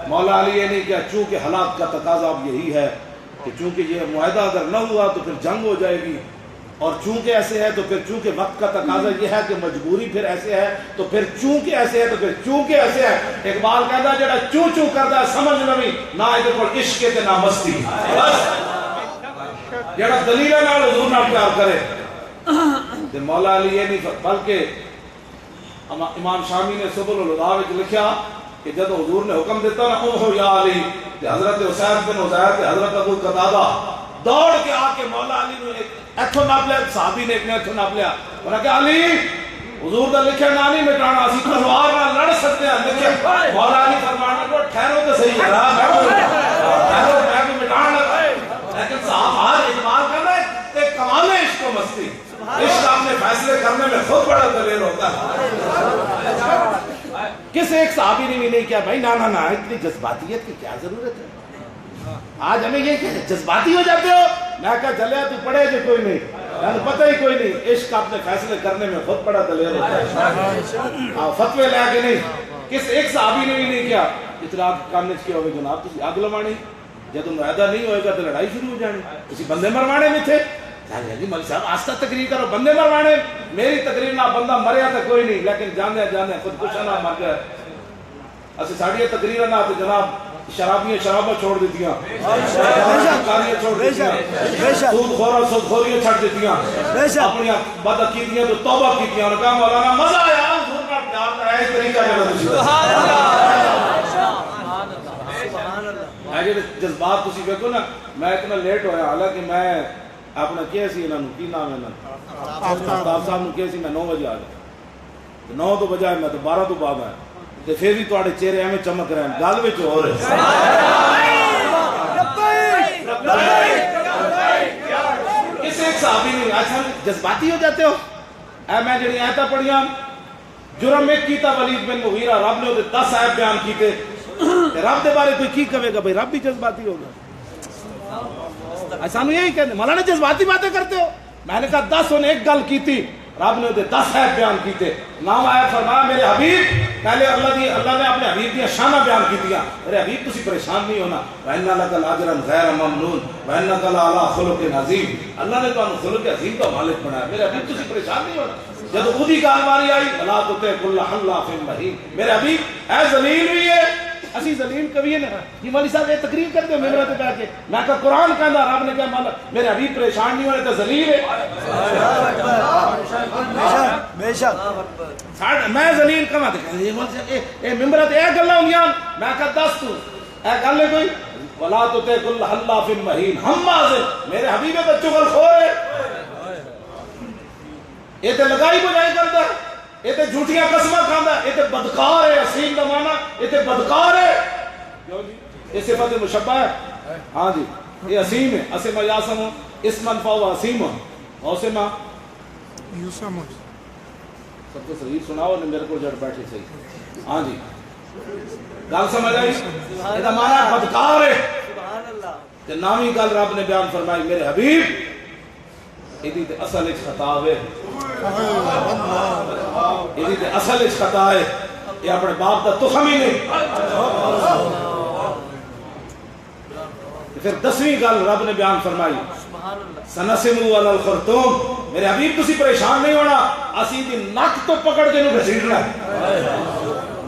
مولا علی یہ نہیں کیا چونکہ حالات کا تقاضا اب یہی ہے کہ چونکہ یہ معاہدہ اگر نہ ہوا تو پھر جنگ ہو جائے گی اور چونکہ ایسے ہے تو پھر چونکہ وقت کا تقاضا یہ ہے کہ مجبوری پھر ایسے ہے تو پھر چونکہ ایسے ہے تو پھر چونکہ ایسے ہے اقبال کہتا ہے جڑا چوں چوں کرتا ہے سمجھ نہ ادھر کو عشق تے نہ مستی بس جڑا دلیل نال حضور نال پیار کرے تے مولا علی یہ نہیں بلکہ امام شامی نے سبل الہدا وچ لکھیا کہ جب حضور نے حکم دیتا نا اوہ یا علی تے حضرت حسین بن حذیر تے حضرت ابو قتادہ دوڑ کے آ کے مولا علی نے ایتھوں ناپ لیا صحابی نے ایک نے ایتھوں ناپ لیا انہاں کہ علی حضور دا لکھیا نہ نہیں مٹانا اسی تلوار نال لڑ سکتے ہیں لیکن مولا علی فرمانا کو ٹھہرو تے صحیح ہے ٹھہرو میں کو مٹانا لیکن صحابہ اقبال کرنا ایک کمال ہے عشق و مستی عشق اپنے فیصلے کرنے میں خود بڑا دلیر ہوتا ہے کس ایک صحابی نے بھی نہیں کیا بھائی نا نا نا اتنی جذباتیت کی کیا ضرورت ہے آج ہمیں یہ کہ جذباتی ہو جاتے ہو میں کہا جلیا تو پڑھے جو کوئی نہیں پتہ ہی کوئی نہیں عشق اپنے فیصلے کرنے میں خود بڑا دلیر ہوتا ہے فتوے لے کے نہیں کس ایک صحابی نے بھی نہیں کیا اطلاع کامنے کیا ہوئے جناب تسی آگ لوانے جب معاہدہ نہیں ہوئے گا تو لڑائی شروع ہو جانی اسی بندے مروانے میں تھے جی مولوی صاحب آستہ تقریر کرو بندے مروانے میری تقریر نہ بندہ مریا تو کوئی نہیں لیکن جانے خود کچھ نہ مر گیا اسی ساڑی تقریر نہ تو جناب شرابیاں شرابہ چھوڑ دیتیاں کاریاں چھوڑ دیتیاں سود خورا سود خوریاں چھڑ دیتیاں اپنی بد عقیدیاں تو توبہ کیتیاں انہوں نے کہا مولانا مزہ آیا حضور کا پیار تھا اس طریقہ جذبات تسی دیکھو نا میں اتنا لیٹ ہویا حالانکہ میں اپنا کیا سی انہوں کی نام ہے آفتاب صاحب نے کیا سی میں 9 بجے آ گیا 9 تو بجائے میں تو 12 تو بعد آیا تو پھر بھی تواڈے چہرے ہمیں چمک رہے ہیں گل وچ ہو رہے کس ایک صحابی نہیں اچھا جذباتی ہو جاتے ہو اے میں جڑی آیتاں پڑھیاں جرم ایک کیتا ولید بن مغیرہ رب نے 10 آیت بیان کیتے رب دے بارے کوئی کی کہے گا بھائی رب بھی جذباتی ہوگا ایسا نہیں یہی کہتے مولانا جذباتی باتیں کرتے ہو میں نے کہا 10 انہیں ایک گل کی تھی رب نے 10 آیت بیان کیتے نام آیا فرمایا میرے حبیب پہلے اللہ نے اپنے حبیب دیا شانہ بیان کی دیا میرے حبیب تسی پریشان نہیں ہونا وَإِنَّ لَكَ لَأَجْرًا غَيْرَ مَمْنُونٍ وَإِنَّكَ لَعَلَىٰ خُلُقٍ عَظِيمٍ اللہ نے تو خلق عظیم کا مالک بنایا میرے حبیب تسی پریشان نہیں ہونا جب اودی گال ماری آئی وَلَا تُطِعْ كُلَّ حَلَّافٍ مَّهِينٍ میرے حبیب اے ذلیل بھی ہے اسی ذلیل کبھی ہے یہ مولوی صاحب یہ تقریر کرتے ہو ممبر پہ بیٹھ کے میں کہا قرآن کہندا رب نے کہا مولا میرے حبیب پریشان نہیں ہونے تو ذلیل ہے بے شک میں ذلیل کہاں تے اے ممبر تے اے گلاں ہوندیاں میں کہا دس تو اے گل ہے کوئی ولا تطع كل حلاف مہین حماز میرے حبیب تے چغل خور ہے یہ تے لگائی بجائی کردا یہ تے جھوٹیاں قسماں کھاندا یہ تے بدکار ہے اسیم دا معنی یہ تے بدکار ہے کیوں جی یہ صفت مشبہ ہے ہاں جی یہ اسیم ہے اسم یاسم اسمن فوا اسیم اوسما
یوسم
سب کو صحیح سناؤ نے میرے کو جڑ بیٹھے صحیح ہاں جی گل سمجھ آئی یہ دا معنی بدکار ہے سبحان اللہ تے نامی گل رب نے بیان فرمائی میرے حبیب ایدی تے اصل ایک خطا ہے ایدی تے اصل ایک خطا ہے یہ اپنے باپ دا تخم ہی نہیں پھر 10ویں گل رب نے بیان فرمائی سنسمو علی الخرطوم میرے حبیب تسی پریشان نہیں ہونا اسی دی نک تو پکڑ کے انہوں گھسیٹنا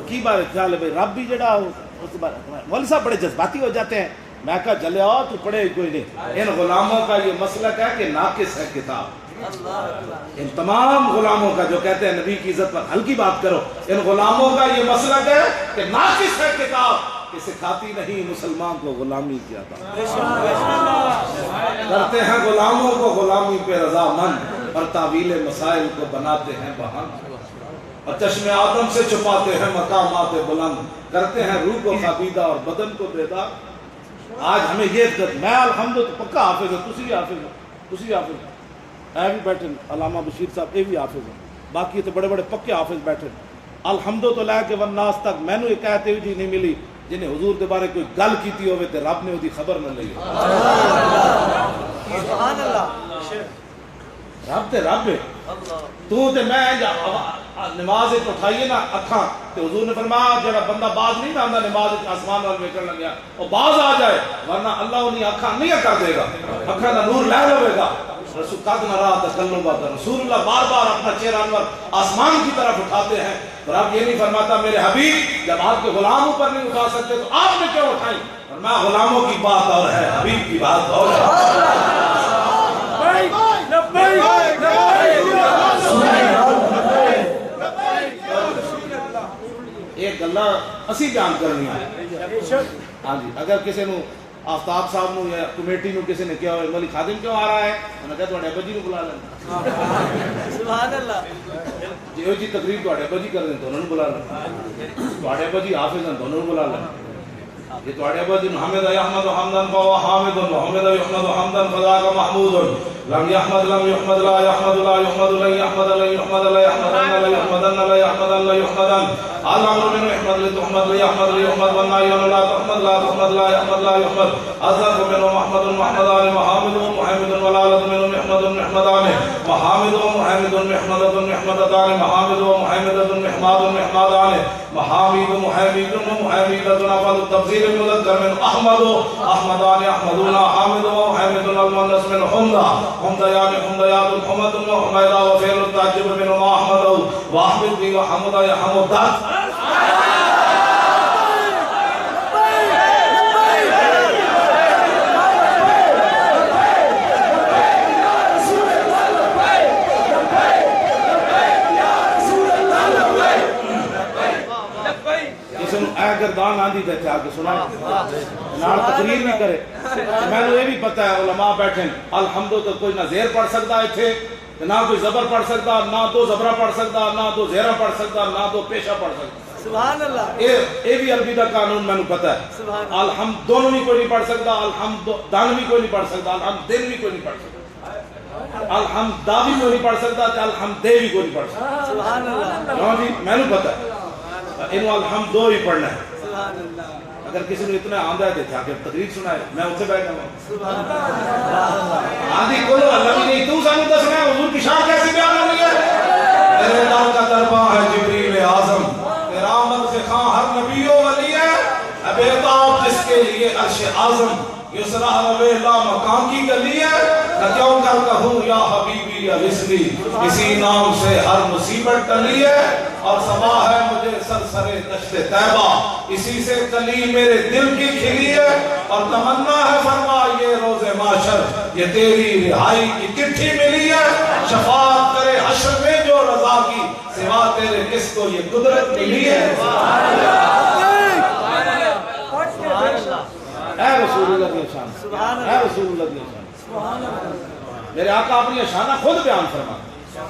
کی بات خیال ہے بھائی رب بھی جڑا مولوی صاحب بڑے جذباتی ہو جاتے ہیں میں کہا جلے آؤ تو پڑھے کوئی نہیں ان غلاموں کا یہ مسلک ہے کہ ناقص ہے کتاب ان تمام غلاموں کا جو کہتے ہیں نبی کی عزت پر ہلکی بات کرو ان غلاموں کا یہ مسلک ہے کہ ناقص ہے کتاب کہ سکھاتی نہیں مسلمان کو غلامی کیا تھا کرتے ہیں غلاموں کو غلامی پہ رضا مند اور تعویل مسائل کو بناتے ہیں بہن اور چشم آدم سے چھپاتے ہیں مقامات بلند کرتے ہیں روح کو خابیدہ اور بدن کو بیدار آج ہمیں یہ میں الحمد پکا حافظ ہوں تسی حافظ ہو اے بھی بیٹھے علامہ بشیر صاحب اے بھی حافظ ہیں باقی تو بڑے بڑے پکے حافظ بیٹھے الحمد تو لے کے والناس تک میں نے یہ کہتے ہوئی نہیں ملی جنہیں حضور کے بارے کوئی گل کیتی ہوئے تے رب نے وہ دی خبر نہ لئی رب تے رب ہے تو تے میں نماز اٹھائیے نا اکھاں تے حضور نے فرمایا جڑا بندہ باز نہیں آندا نماز آسمان وال ویکھن لگیا او باز آ جائے ورنہ اللہ انہی اکھاں نہیں کر دے گا اکھاں دا نور لے لے گا رسول قد نرا تکلم رسول اللہ بار بار اپنا چہرہ انور آسمان کی طرف اٹھاتے ہیں اور آپ یہ نہیں فرماتا میرے حبیب جب آپ کے غلام اوپر نہیں اٹھا سکتے تو آپ نے کیوں اٹھائی فرمایا غلاموں کی بات اور ہے حبیب کی بات اور ہے ایک گلا اسی بیان کرنی ہے ہاں جی اگر کسی نو آفتاب صاحب نو یا کمیٹی نو کسی نے کیا ہوئے مولی خادم کیوں آ رہا ہے انہوں نے کہا تو ابا جی نو بلا لیں
سبحان اللہ
جو جی تقریب تو ابا جی کر دیں تو انہوں نے بلا لیں تو ابا جی حافظ ہیں تو انہوں نے بلا لیں یہ تو ابا جی حمد احمد حمدن فوا حامد محمد احمد حمدن فضا کا محمود لم يحمد لم يحمد لا يحمد لا يحمد لا يحمد لا يحمد لا يحمد لا يحمد لا يحمد لا يحمد الامر من يحمد لتحمد لا يحمد لا يحمد والنهي لا تحمد لا تحمد لا يحمد لا يحمد ازهر من محمد محمدان محمد ومحمد ولالة من محمد محمدان محمد ومحمد محمد محمدان محمد ومحمد محمد محمدان محمد ومحمد ومحمد نفذ التفسير المذكر من احمد احمدان احمدون حامد ومحمد المؤنث من حمد حمديان حمديات حمد وحميدا وفعل التعجب من احمد واحمد بي وحمد يا حمدات گردان آندھی دیتے آگے سنائے نال تقریر بھی کرے میں نے یہ بھی پتہ ہے علماء بیٹھیں الحمدو تو کوئی نہ زیر پڑھ سکتا ہے تھے نہ کوئی زبر پڑھ سکتا نہ تو زبرہ پڑھ سکتا نہ تو زیرہ پڑھ سکتا نہ تو پیشہ پڑھ سکتا
سبحان اللہ
یہ بھی عربی دا قانون میں نے پتہ ہے الحمد دونوں بھی کوئی نہیں پڑھ سکتا الحمد دان بھی کوئی نہیں پڑھ سکتا الحمد دن بھی کوئی نہیں پڑھ سکتا الحمد دا بھی کوئی نہیں پڑھ سکتا الحمد دے بھی کوئی نہیں پڑھ سکتا
سبحان اللہ
کیوں جی میں نے پتہ ہے انہوں الحمد دو ہی پڑھنا ہے
سبحان اللہ
اگر کسی نے اتنا آندہ ہے تھا کہ تقریر سنائے میں اتنے بیٹھا ہوں آندھی کولو اللہ بھی نہیں تو سانو دسنا ہے حضور کی شان کیسی بیان ہونی ہے تیرے نام کا درباں ہے جبریل اعظم تیرا عمل سے خواہ ہر نبی و ولی ہے ابیتاب جس کے لیے عرش اعظم یسرا روے لا مقام کی گلی ہے نہ کیوں کر کہوں یا حبیبی یا وصلی اسی نام سے ہر مصیبت ٹلی ہے اور صبا ہے مجھے سرسرے دشت طیبہ اسی سے کلی میرے دل کی کھلی ہے اور تمنا ہے فرما یہ روز معاشر یہ تیری رہائی کی چٹھی ملی ہے شفاعت کرے حشر میں جو رضا کی سوا تیرے کس کو یہ قدرت ملی ہے اے رسول اللہ کی شان اے رسول اللہ کی شان میرے آقا اپنی شانہ خود بیان فرما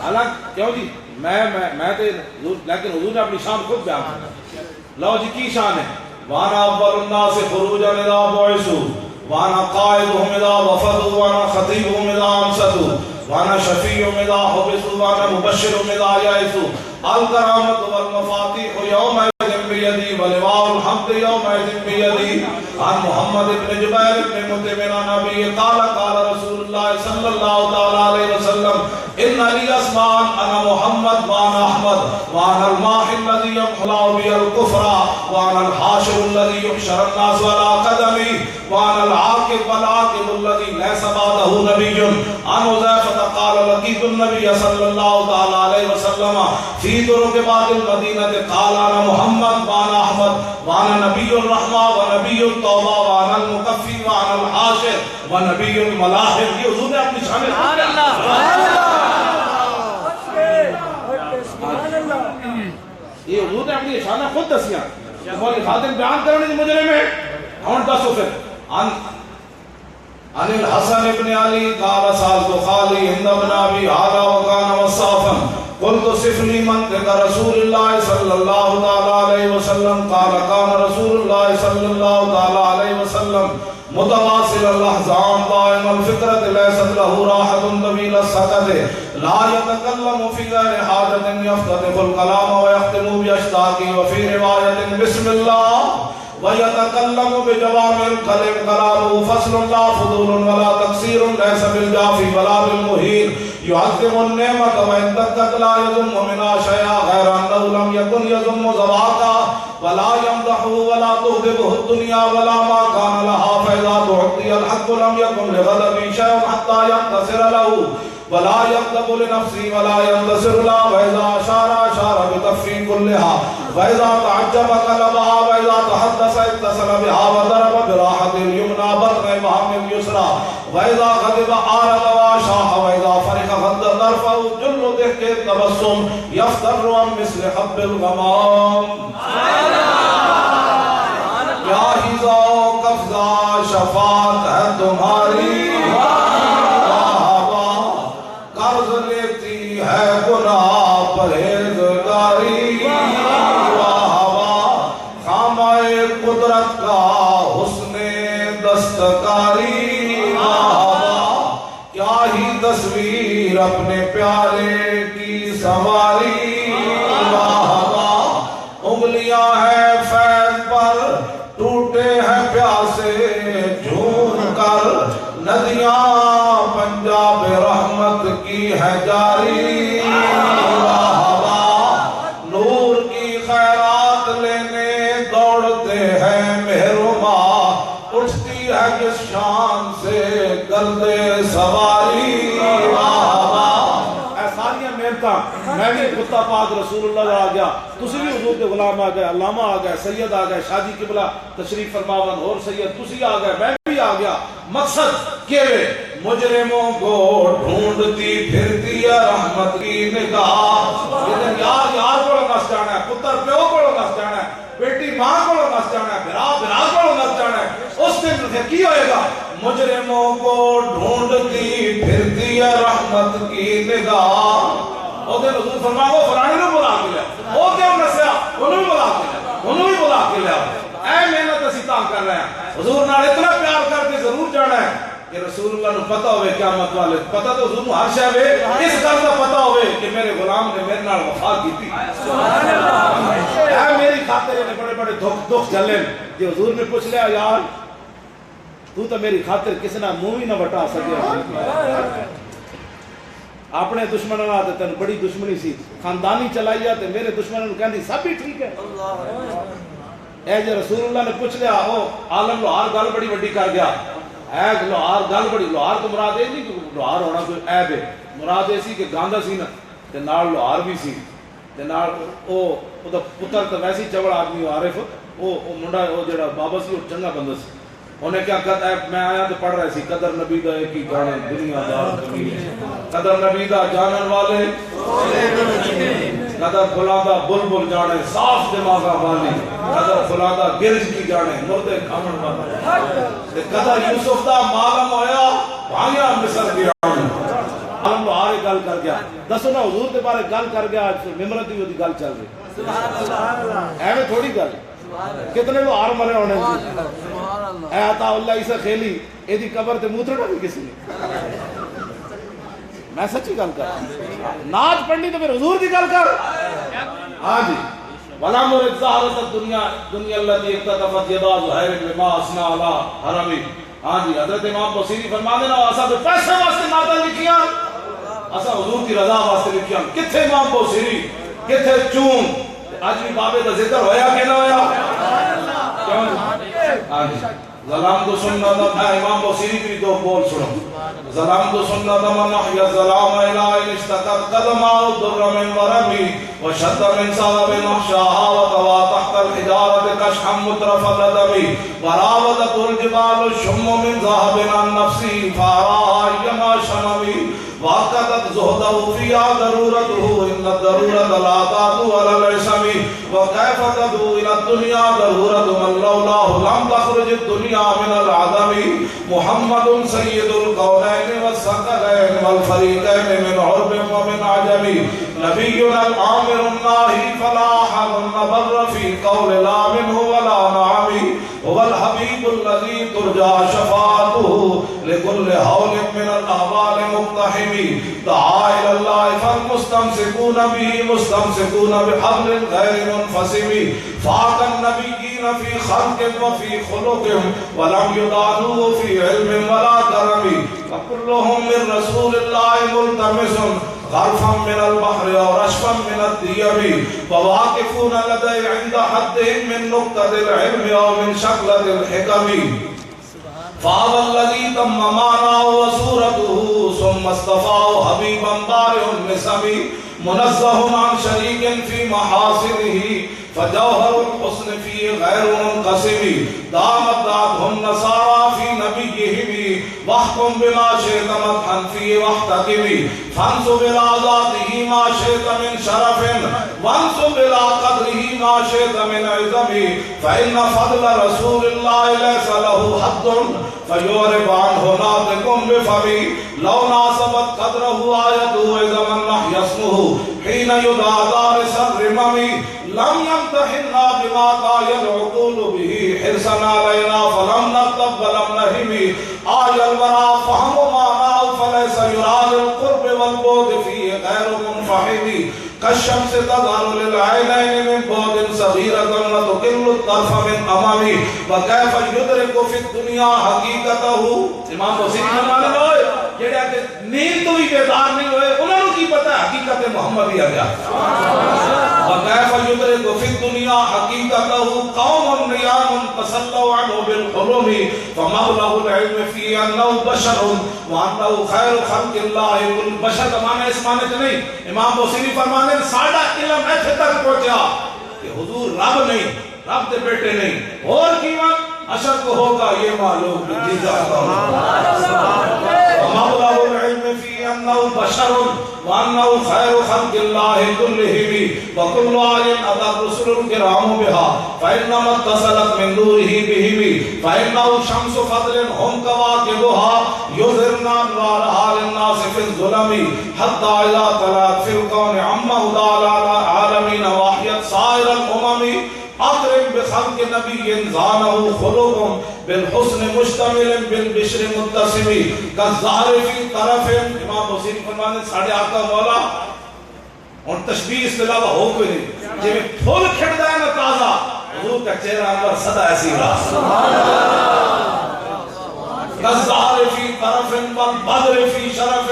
حالانکہ کیوں جی میں تے لیکن حضور نے اپنی شان خود بیان فرما لو جی کی شان ہے وانا اول الناس خروجا اذا بعثوا وانا قائدهم اذا وفدوا وانا خطيبهم اذا امسكوا وانا شفيعهم اذا حبسوا وانا مبشرهم اذا يئسوا الكرامة والمفاتيح يومئذ بيدي ولواء الحمد يومئذ بيدي عن محمد بن جبير بن مطعم عن ابي قال قال رسول الله صلى الله تعالى عليه وسلم ان لي اسماء انا محمد وانا احمد وانا الماحي الذي يمحو بي الكفر وانا الحاشر الذي يحشر الناس على قدمي وانا العاقب والعاقب الذي ليس بعده نبي عن حذيفة قال لقيت النبي صلى الله تعالى عليه وسلم في طرق بعض المدينة قال انا محمد وانا احمد وانا نبي الرحمة ونبي التوبة وانا المكفي وانا الحاشر ونبي الملاحم یہ حضور نے اپنی شان
سبحان اللہ
یہ حضور نے اپنی شان خود دسیاں مولی خادم بیان کرنے دی مجرم ہے ہون دسو پھر عن الحسن ابن علی قال سالت خالی ہند بن ابی حالا وکان وصافا قلت صف لي منطق رسول الله صلى الله تعالى عليه وسلم قال كان رسول الله صلى الله تعالى عليه وسلم متواصل الاحزان دائم الفطرة ليست له راحة طويل السكت لا يتكلم في غير حاجة يفتتح الكلام ويختم بأشتاقه وفي رواية بسم الله ويتكلم بجوامع الكلم كلامه فصل لا فضول ولا تقصير ليس بالجافي ولا بالمهين يعظم النعمة وإن دقت لا يذم منها شيئا غير أنه لم يكن يذم زواقا ولا يمدح ولا تغضبه الدنيا ولا ما كان لها فإذا تعطي الحق لم يكن لغضب شيء حتى ينتصر له ولا يغضب لنفسه ولا ينتصر له وإذا أشار بتفي كلها وإذا تعجب قلبها وإذا تحدث اتصل بها وضرب براحة اليمنى بطن بهم اليسرى وإذا غضب أعرض وأشاح وإذا فرح غض طرفه جل ضحك التبسم يفتر عن مثل حب الغمام کیا ہزا و قفزہ شفاعت ہے تمہاری قرض لیتی ہے گناہ پرہیزگاری خامہ قدرت کا حسن دستکاری کیا ہی تصویر اپنے پیارے کی سواری انگلیاں ہیں فیض پر ٹوٹے ہیں پیاسے جھوم کر ندیاں پنجاب رحمت کی ہے جاری نور کی خیرات لینے دوڑتے ہیں محروما اٹھتی ہے کس شان سے گلدے سواری ساریاں محنتاں میں بھی کتا پاک رسول اللہ آ گیا تسی بھی حضور کے غلام آ گئے علامہ آ گئے سید آ گئے شادی قبلہ تشریف فرماون اور سید تسی آ گئے میں بھی آ گیا مقصد کہ مجرموں کو ڈھونڈتی پھرتی ہے رحمت کی نگاہ یار کو نس جانا ہے پتر پیو کو نس جانا ہے بیٹی ماں کو نس جانا ہے بھرا کو نس جانا ہے اس دن کی ہوئے گا مجرموں کو ڈھونڈتی پھرتی ہے رحمت کی نگاہ وہ دن حضور فرماؤ فلانی نے بلا کے لیا وہ کیوں نسیا انہوں بھی بلا کے لیا اے محنت اسی تاں کر رہے ہیں حضور نال اتنا پیار کر کے ضرور جانا ہے کہ رسول اللہ نے پتہ ہوئے قیامت والے پتہ تو حضور ہر شے ہوئے اس گل کا پتہ ہوئے کہ میرے غلام نے میرے نال وفا کی تھی اے میری خاطر نے بڑے بڑے دکھ جھلے کہ حضور نے پوچھ لیا یار تو میری خاطر کسی نہ منہ ہی نہ بٹا سکے اپنے دشمنوں نال تن بڑی دشمنی سی خاندانی چلائی تے میرے دشمنوں نے کہندی سب بھی ٹھیک ہے اے جو رسول اللہ نے پوچھ لیا او عالم لوہار گل بڑی وڈی کر گیا اے لوہار گل بڑی لوہار تو مراد اے نہیں کہ لوہار ہونا کوئی عیب ہے مراد اے سی کہ گاندا سی نا تے نال لوہار بھی سی تے نال او دا پتر تے ویسی چوڑ آدمی عارف او منڈا او جڑا بابا سی او چنگا بندہ سی انہیں کیا کہتا ہے میں آیا تو پڑھ رہے سی قدر نبی دا ایک ہی جانے دنیا دار کمیل قدر نبی دا جانن والے قدر خلا دا بلبل جانے صاف دماغا والی قدر خلا دا گرج کی جانے مردے کھامن والی قدر یوسف دا معلوم ہویا بھانگیا مصر گیران عالم لو آرے گل کر گیا دسو نا حضور دے بارے گل کر گیا ممرتی ہوئی گل چل رہی ایویں تھوڑی گل کتنے لو آر مرے ہونے اے عطا اللہ عیسیٰ خیلی اے دی قبر تے موترنا بھی کسی نے میں سچی گل کر ناچ پڑھنی تو پھر حضور دی گل کر ہاں جی وَلَا مُرِدْ زَهَرَتَ الدُّنْيَا الَّتِي اِقْتَطَفَتْ يَدَا زُهَيْرٍ بِمَا أَثْنَى عَلَى حَرَمِهِ ہاں جی حضرت امام بصیری فرما دینا اسا تو پیسے واسطے نعتاں لکھیاں اسا حضور کی رضا واسطے لکھیاں کتھے امام بصیری کتھے چون آج بھی بابے کا ذکر ہویا کہ نہ ہویا ظلام تو سننا دا امام بصیری کی دو بول سنو ظلام تو سننا دا من احیا ظلام الہ اشتقت قدمہ الدر من ورمی وشد من صاحب محشاہا وقوا تحت الحجارت کشحم مترف الردمی وراودت الجبال الشم من ذہب عن نفسی فاراہا ایما شممی وقتت زہدہ فیہا ضرورتہ ان الضرورت لا تاتو علی العشمی وکیف تدو الى الدنیا ضرورت من لولاہ لم تخرج الدنیا من العدم محمد سید القولین والثقلین والفریقین من عرب ومن عجم نبینا العامر الناہی فلا حل نبر فی قول لا منہ ولا نعمی هو الحبیب الذی ترجا شفاعته لكل حول من الاحوال مقتحم دعا الى الله فالمستمسكون به مستمسكون بحبل غير منفصم فاق النبيين في خلق وفي خلق ولم يضاهوه في علم ولا كرم فكلهم من رسول الله ملتمس غرفا من البحر أو رشفا من الديم فواقفون لدي عند حدهم من نقطة العلم أو من شكلة الحكم فهذا الذي تم معناه وصورته ثم اصطفاه حبيبا بارئ النسم منزه عن شريك في محاسنه فجوهر الحسن فيه غير منقسم دامت دعتهم نصارى في نبيهم واحكم بما شئت مدحا فيه واحتكم فانسب الى ذاته ما شئت من شرف وانسب الى قدره ما شئت من عظم فان فضل رسول الله ليس له حد فيعرب عنه ناطق بفمه لو ناسبت قدره آيته اذا من نحي اسمه حين يدعى دارس الرمم لم يمتحنا بما طاي العقول به حرصا علينا فلم نكتب ولم نهم آي الورى فهم معناه فليس يرى للقرب والبعد فيه غير منفحم كالشمس تظهر للعينين من بعد صغيرة وتقل الطرف من أمامه وكيف يدرك في الدنيا حقيقته امام حسین فرمانے ہوئے جڑے کہ نیند تو بھی بیدار نہیں ہوئے انہوں نے کی پتہ حقیقت محمدی آ گیا وكيف يدرك في الدنيا حقيقته قوم نيام تسلوا عنه بالحلم فمبلغ العلم فيه انه بشر وانه خير خلق الله كل بشر زمانے اس معنی سے نہیں امام بصیری فرمانے ساڈا علم ایتھے تک پہنچا کہ حضور رب نہیں رب دے بیٹے نہیں اور کیوں اشد ہوگا یہ معلوم مبلغ العلم فيه انه بشر وانه خير خلق الله كلهم وكل آية أتى الرسل الكرام بها فإنما اتصلت من نوره بهم فإنه شمس فضل هم كواكبها يظهرن أنوارها للناس في الظلم حتى إذا طلعت في الكون عم هدى العالمين وحيت سائر الأمم اقرب بخلق نبی زانه خلق بالحسن مشتمل بالبشر متصم كالزهر في طرف امام حسین فرمانے ساڑھے آقا مولا اور تشبیہ اس کے علاوہ ہو کوئی نہیں جب پھول کھڑتا ہے نا تازہ حضور کا چہرہ انور صدا ایسی رہا كالزهر في طرف والبدر في شرف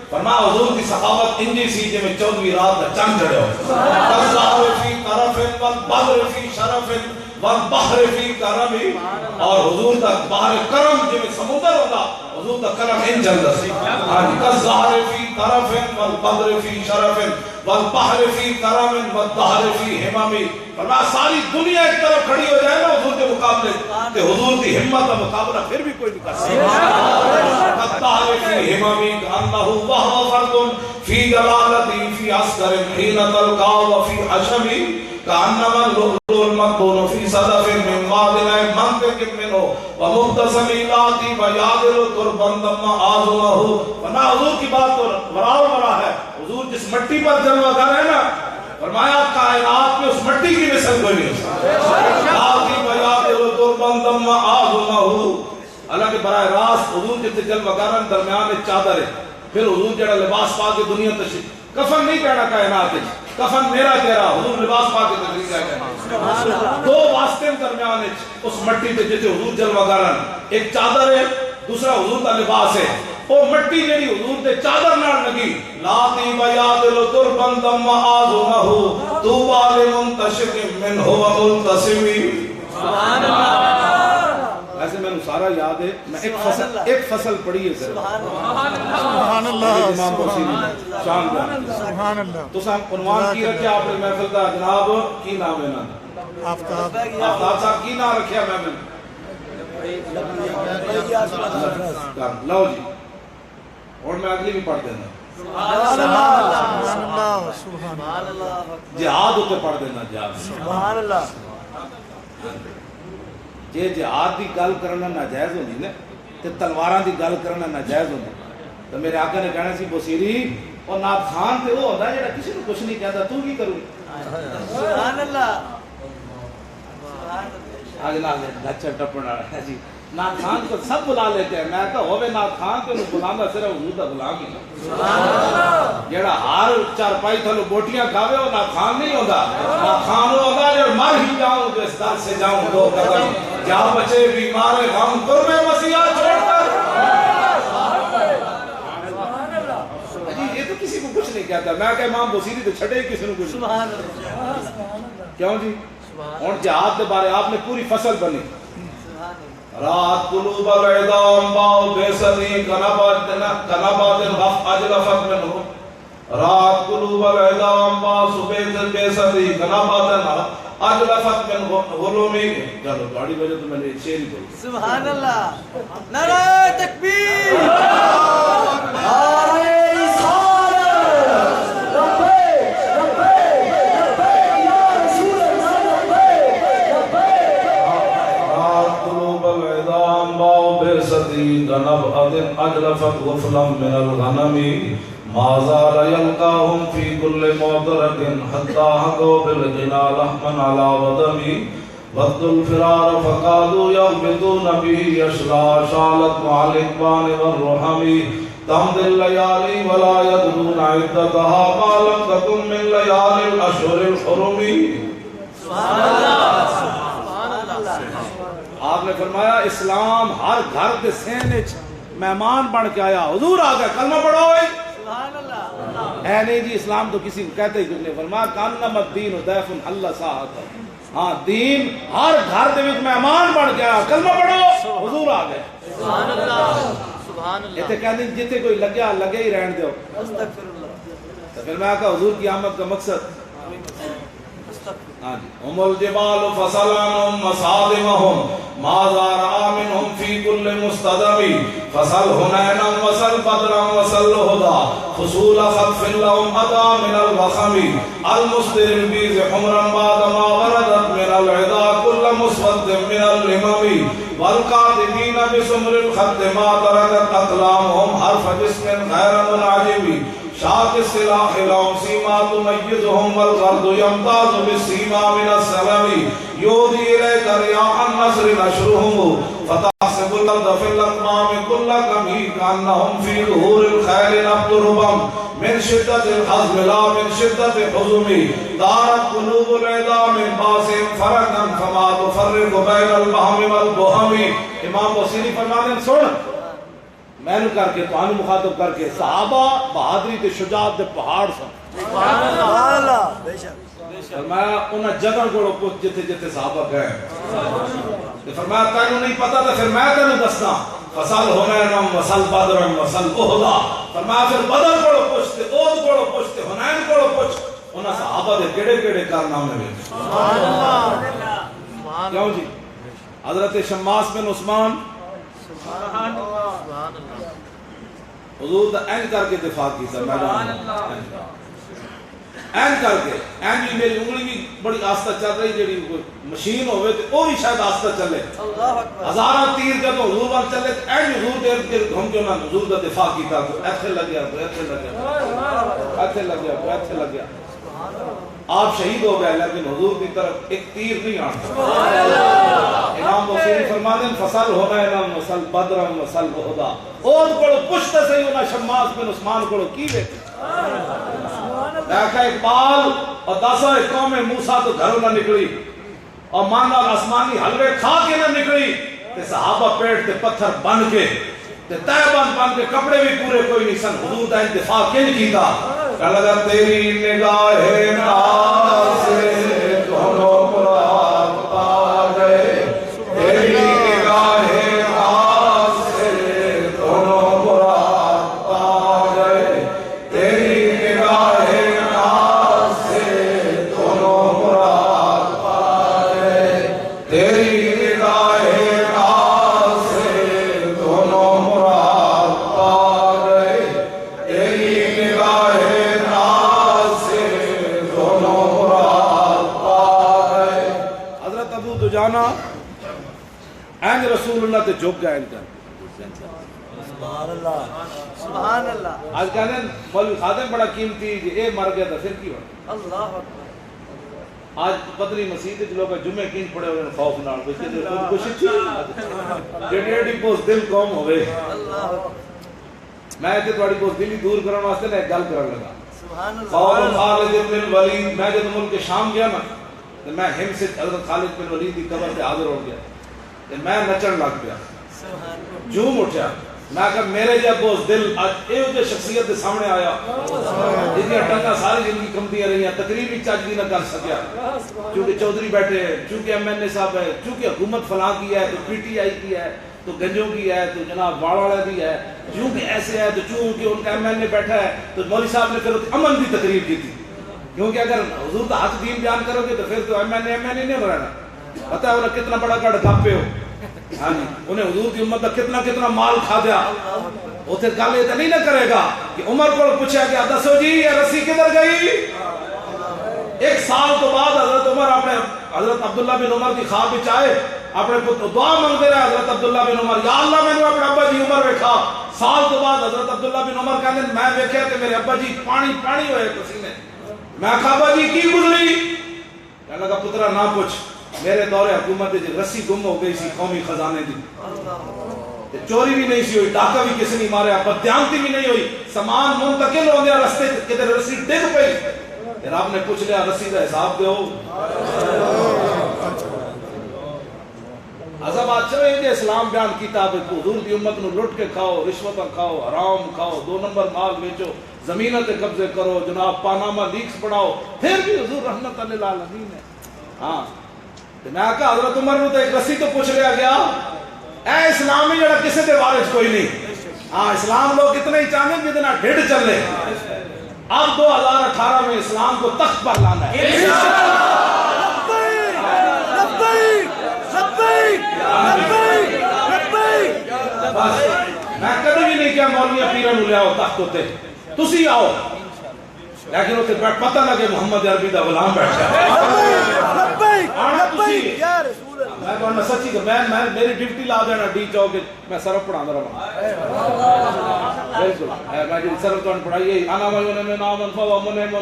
فرمایا حضور کی سخاوت انجی سی جب 14ویں رات کا چاند چڑھے ہو كالزهر في طرف والبدر في شرف والبحر في کرم اور حضور کا بحر کرم جب سمندر ہوگا حضور کا کرم ان جلد سی كالزهر في طرف والبدر في شرف والبحر في کرم والدهر في همم فرمایا ساری دنیا ایک طرف کھڑی ہو جائے نا حضور کے مقابلے کہ حضور کی ہمت کا مقابلہ پھر بھی کوئی نہیں کر سکتا الدهر في همم كأنه وهو فرد في جلالتي في عسكر حين تلقى وفي حشم كأنما اللؤلؤ المكنون في صدف من معدن منطق منه ومبتسم ذاتي ويعدل تربا ثم آزمه ورنہ حضور کی بات تو ورا ورا ہے حضور جس مٹی پر جلوہ گر ہے نا فرمایا کائنات میں اس مٹی کی مثل کوئی نہیں ذاتی ويعدل تربا ثم آزمه اللہ کے براہ راست حضور جتنے جلوہ گر درمیان ایک چادر ہے پھر حضور جڑا لباس پا کے دنیا تشریف کفن نہیں کہنا کائنات ہے کفن میرا چہرہ حضور لباس پا کے تشریف کہنا دو واسطے درمیان اس مٹی تے جتے حضور جلوہ گرن ایک چادر ہے دوسرا حضور کا لباس ہے وہ مٹی جڑی حضور تے چادر نال لگی لاتی بیادل تربن دم آزمہ طوبى لمنتشق منہ وملتسم سبحان اللہ ایسے میں نے سارا یاد ہے میں ایک فصل پڑھی ہے
سبحان اللہ
امام حسین شان جان
سبحان اللہ
تو صاحب عنوان کی رکھیا آپ نے محفل کا جناب کی نام ہے نا
آفتاب
آفتاب صاحب کی نام رکھیا میں لو جی اور میں اگلی بھی پڑھ دینا
سبحان اللہ سبحان اللہ
جہاد ہوتے پڑھ دینا جہاد
سبحان اللہ
جے جہاد دی گل کرنا ناجائز ہوندی نا تے تلواراں دی گل کرنا ناجائز ہوندی تو میرے آقا نے کہنا سی بصیری اور نات خان تے وہ ہوندا جڑا کسی کو کچھ نہیں کہتا تو کی کروں
سبحان اللہ
آج نال گچا ٹپن والا ہے جی نعت خان کو سب بلا لیتے ہیں. میں کہا ہوئے نعت خان تو بلانا صرف حضور دا غلام ہی جڑا ہر چارپائی تھلو بوٹیاں کھاوے وہ نعت خان نہیں ہوتا. نعت خان وہ ہوتا جو مر ہی جاؤں تو اس در سے جاؤں دو قدم, کیا بچے بیمار غم قرب مسیح چھوڑ کر. یہ تو کسی کو کچھ نہیں کہتا. میں کہ امام بصیری تو چھڑے ہی کسی نے کچھ. کیوں جی اور جہاد کے بارے آپ نے پوری فصل بنی. رات قلوب العظام باو بیسدی کنبات غف اجلفت منہو. رات قلوب العظام باو سبیت بیسدی کنبات اجلفت من غلومی. چلو گاڑی وجہ تو میں نے شیر ہی بولی.
سبحان اللہ. نعرہ تکبیر.
نعرہ رسالت لبیک لبیک لبیک یا رسول اللہ لبیک لبیک.
رات قلوب العظام باو بیسدی کنبات اجلفت غفلا من الغنمی. ما زال يلقاهم في كل موضرة حتى حقوا بالجنا لحما على ودمي. بدوا الفرار فقالوا يغبطون به يشرى شالت مع الإكبان والرحم. تمضي الليالي ولا يدرون عدتها ما لم تكن من ليالي الأشهر الحرم. آپ نے فرمایا اسلام ہر گھر کے سینے مہمان بن کے آیا. حضور آ گیا کلمہ پڑھو. اے نہیں جی اسلام تو کسی کو کہتے ہی کچھ نہیں. فرمایا کانما الدین ضیف حل ساعۃ. ہاں دین ہر گھر دے وچ مہمان بن گیا. کلمہ پڑھو حضور آ گئے.
سبحان اللہ. سبحان اللہ.
ایتھے کہندے جتھے کوئی لگیا لگے ہی رہن دیو.
استغفر اللہ.
تو پھر میں کہا حضور کی آمد کا مقصد ہاں جی هم الجبال فصلانهم مصادمهم ماذا رأى منهم في كل مستدم. فصل هنينا وصل بدرا وصل هدى فصول خطف لهم أدى من الوخم. المصدر البيز حمرا بعدما وردت من العدا كل مسود من اللمم. والكاتبين بسمر الخط ما تركت أقلامهم حرف جسم غير منعجم. شاك السلاح لهم سيما تميزهم والغرد يمتاز بالسيما من السلم. يودي إليك رياح النصر نشرهم فتحسب الأرض في الأقمام كل كمي كأنهم في ظهور الخيل نبت ربم. من شدة الحزم لا من شدة حزم. دارت قلوب العدا من باسم فرقا فما تفرق بين البهم والبهم. امام بصیری فرماتے ہیں سن میں نے کر کے تو مخاطب کر کے صحابہ بہادری تے شجاعت دے پہاڑ سن.
سبحان اللہ. بے شک.
فرمایا انہاں جگہ کو پوچھ جتے جتے صحابہ گئے. فرمایا تینوں نہیں پتا تو پھر میں تینوں دسنا. فصل ہنین وصل بدر وصل احد. فرمایا پھر بدر کو پوچھتے احد کو پوچھتے ہنین کو پوچھ. انہاں صحابہ دے کیڑے کیڑے کارنامے ہوئے.
سبحان اللہ.
کیوں جی حضرت شماس بن عثمان حضور دا این کر کے دفاع کی سر. این کر کے این بھی میری انگلی بھی بڑی آستہ چل رہی. جیڑی مشین ہوئے تو وہ بھی شاید آستہ چلے. ہزاراں تیر جب حضور بن چلے این حضور دے ارد گھوم کے انہوں نے حضور دا دفاع کیتا. تو ایتھے لگ گیا تو ایتھے لگ گیا ایتھے لگ گیا تو ایتھے لگ گیا. آپ شہید ہو گئے لیکن حضور کی طرف ایک تیر نہیں آتا. امام بصیری فرماتے ہیں فصل ہنینا وصل بدرا وصل احدا. احد کو پشت سے انہاں شماس بن عثمان کو کی لیتے. دیکھا اقبال اور 10 قوم موسیٰ تو گھروں نہ نکلی اور مانا آسمانی حلوے کھا کے نہ نکلی. تے صحابہ پیٹ تے پتھر بن کے تے تہ بن کے کپڑے بھی پورے کوئی نہیں سن. حضور دا دفاع کیوں کیتا. کہ لگا تیری نگاہ ناز سے دونوں مراد پا گئے. تیری نگاہ ناز سے دونوں مراد پا گئے. تیری نگاہ ناز سے دونوں مراد پا گئے. تیری نگاہ ناز سے دونوں مراد پا گئے. تیری نگاہ جانا این رسول اللہ تے جھک گئے. ان کا
سبحان اللہ. سبحان اللہ.
آج کہتے ہیں مولوی خادم بڑا قیمتی اے مر گیا تھا پھر کی ہوا.
اللہ اکبر.
آج پتری مسیح لوگ جمعے کین پڑے ہوئے خوف نال خودکشی تھی جڑی ایڈی پوس دل قوم ہوئے میں تے تھوڑی پوس دلی دور کرن واسطے ایک گل کرن لگا قول خالد بن ولید میں جب ملک شام گیا نا تو میں ہم سے حضرت خالد بن ولید کی قبر پہ حاضر ہو گیا تو میں نچن لگ گیا جھوم اٹھا میں کہا میرے جب بوس دل اے جو شخصیت سامنے آیا جنہیں ٹنگا ساری زندگی کمتیاں رہی ہیں تقریب ہی چاچ بھی نہ کر سکیا چونکہ چودھری بیٹھے ہیں چونکہ ایم این اے صاحب ہے چونکہ حکومت فلاں کی ہے تو پی ٹی آئی کی ہے تو گنجوں کی ہے تو جناب واڑا بھی ہے چونکہ ایسے ہے تو چونکہ ان کا ایم این اے بیٹھا ہے تو مولوی صاحب نے پھر امن کی تقریب کی تھی کیونکہ اگر حضور کا حق دین بیان کرو گے تو پھر تو ایم این اے نہیں رہنا پتہ ہے انہیں کتنا بڑا گڑھ گھاپے ہو ہاں جی انہیں حضور کی امت کا کتنا مال کھا دیا اتنے گل یہ نہیں نہ کرے گا کہ عمر کو پوچھا گیا دسو جی یہ رسی کدھر گئی ایک سال تو بعد حضرت عمر اپنے حضرت عبداللہ بن عمر کی خواب وچ آئے اپنے پتر دعا مانگتے رہے حضرت عبداللہ بن عمر یا اللہ میں نے اپنے ابا جی عمر ویکھا سال تو بعد حضرت عبداللہ بن عمر کہتے ہیں میں ویکھیا کہ میرے ابا جی پانی ہوئے پسینے میں کہا ابا جی کی گزری کہنے لگا پترا نہ پوچھ میرے دور حکومت رسی گم ہو گئی سی قومی خزانے دی چوری بھی نہیں سی ہوئی ڈاکہ بھی کسی نہیں ماریا بددیانتی بھی نہیں ہوئی سامان منتقل ہو گیا رستے کدھر رسی ڈگ پئی رب نے پوچھ لیا رسی کا حساب دو عذاب چلے کہ اسلام بیان کیتا ہے حضور دی امت نو لٹ کے کھاؤ رشوت کھاؤ حرام کھاؤ 2 نمبر مال بیچو زمینوں تے قبضے کرو جناب پاناما لیکس پڑھاؤ پھر بھی حضور رحمت للعالمین ہے ہاں میں کہا حضرت عمر نو تو ایک رسی تو پوچھ لیا گیا اے اسلام میں جڑا کسی دے وارث کوئی نہیں ہاں اسلام لوگ اتنے ہی چاہتے ہیں جتنا ڈھڑ چلے اب 2018 میں اسلام کو تخت پر لانا ہے میں کبھی بھی نہیں کیا مولوی پیرن لے آؤ تخت ہوتے تسی آؤ لیکن اسے پتہ لگے محمد عربی دا غلام بیٹھا ہے آنا تسی میں کہنا سچی کہ میں میری ڈیوٹی لا دینا ڈی چوک میں صرف پڑھا رہا بالکل میں جو صرف تو پڑھائی ہے انا ما میں نام فوا من ما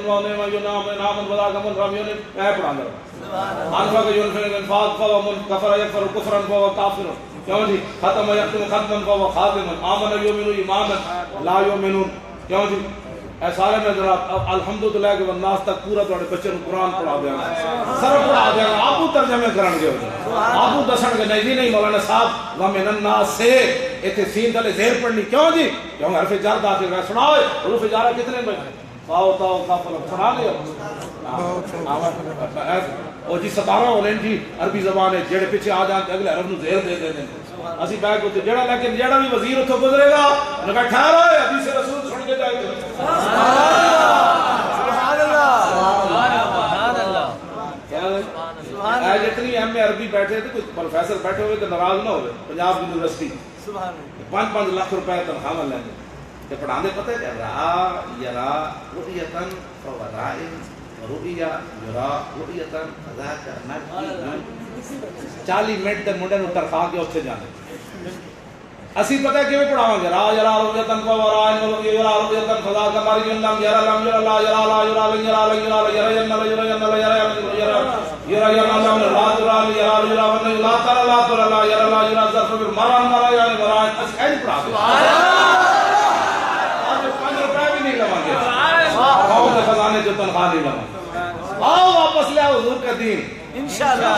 نام ولا کمن رام میں پڑھا رہا انفا کا یون انفاق فوا من کفر یکفر کفرا فوا کافر کیوں جی ختم یختم ختما فوا خاتم آمن یؤمن ایمانا لا یؤمنون کیوں جی اے سارے میں ذرا الحمدللہ کہ والناس تک پورا تواڈے بچے نوں قرآن پڑھا دیا سر پڑھا دیا آپو ترجمے کرن گے آپو دسن گے نہیں مولانا صاحب ومن الناس سے ایتھے سین تلے زیر پڑھنی کیوں جی کیوں حرف جر داخل کر سناؤ حروف جارہ کتنے بجے تاؤ کافر سنا لیا او جی 17 ہونے جی عربی زبان ہے جڑے پیچھے آ جان اگلے حرف نوں زیر دے دیں اسی بیگ ہوتے جڑا لیکن جڑا بھی وزیر اتھوں گزرے گا انہوں نے کہا ٹھہرا ہے حدیث رسول سن کے جائے گا
سبحان اللہ
آج اتنی ایم اے عربی بیٹھے تھے کچھ پروفیسر بیٹھے ہوئے تو ناراض نہ ہوئے پنجاب یونیورسٹی 5 لاکھ روپے تنخواہ لیں گے تو پڑھانے پتہ ہے را یرا رؤیتن فورائن رؤیا یرا رؤیتن ذاک نبی 40 منٹ تک منڈے نوں تنخواہ کے اتنے جانے اسی پتہ ہے کیویں پڑھاواں گے را یرا رؤیتن فورائن یرا رؤیتن فذا کماری لم یرا لم یرا لا یرا لا یرا لن یرا لن یرا یرا ین یرا ین یرا یرا یرا لم لا ترا یرا یرا ون لا ترا لا ترا لا یرا لا یرا ظرف مران مرا یعنی مران اس این پڑھا آج 5 روپے بھی نہیں لواں گے قوم کے خزانے جو تنخواہ نہیں لواں آؤ واپس لے آؤ حضور کا دین انشاءاللہ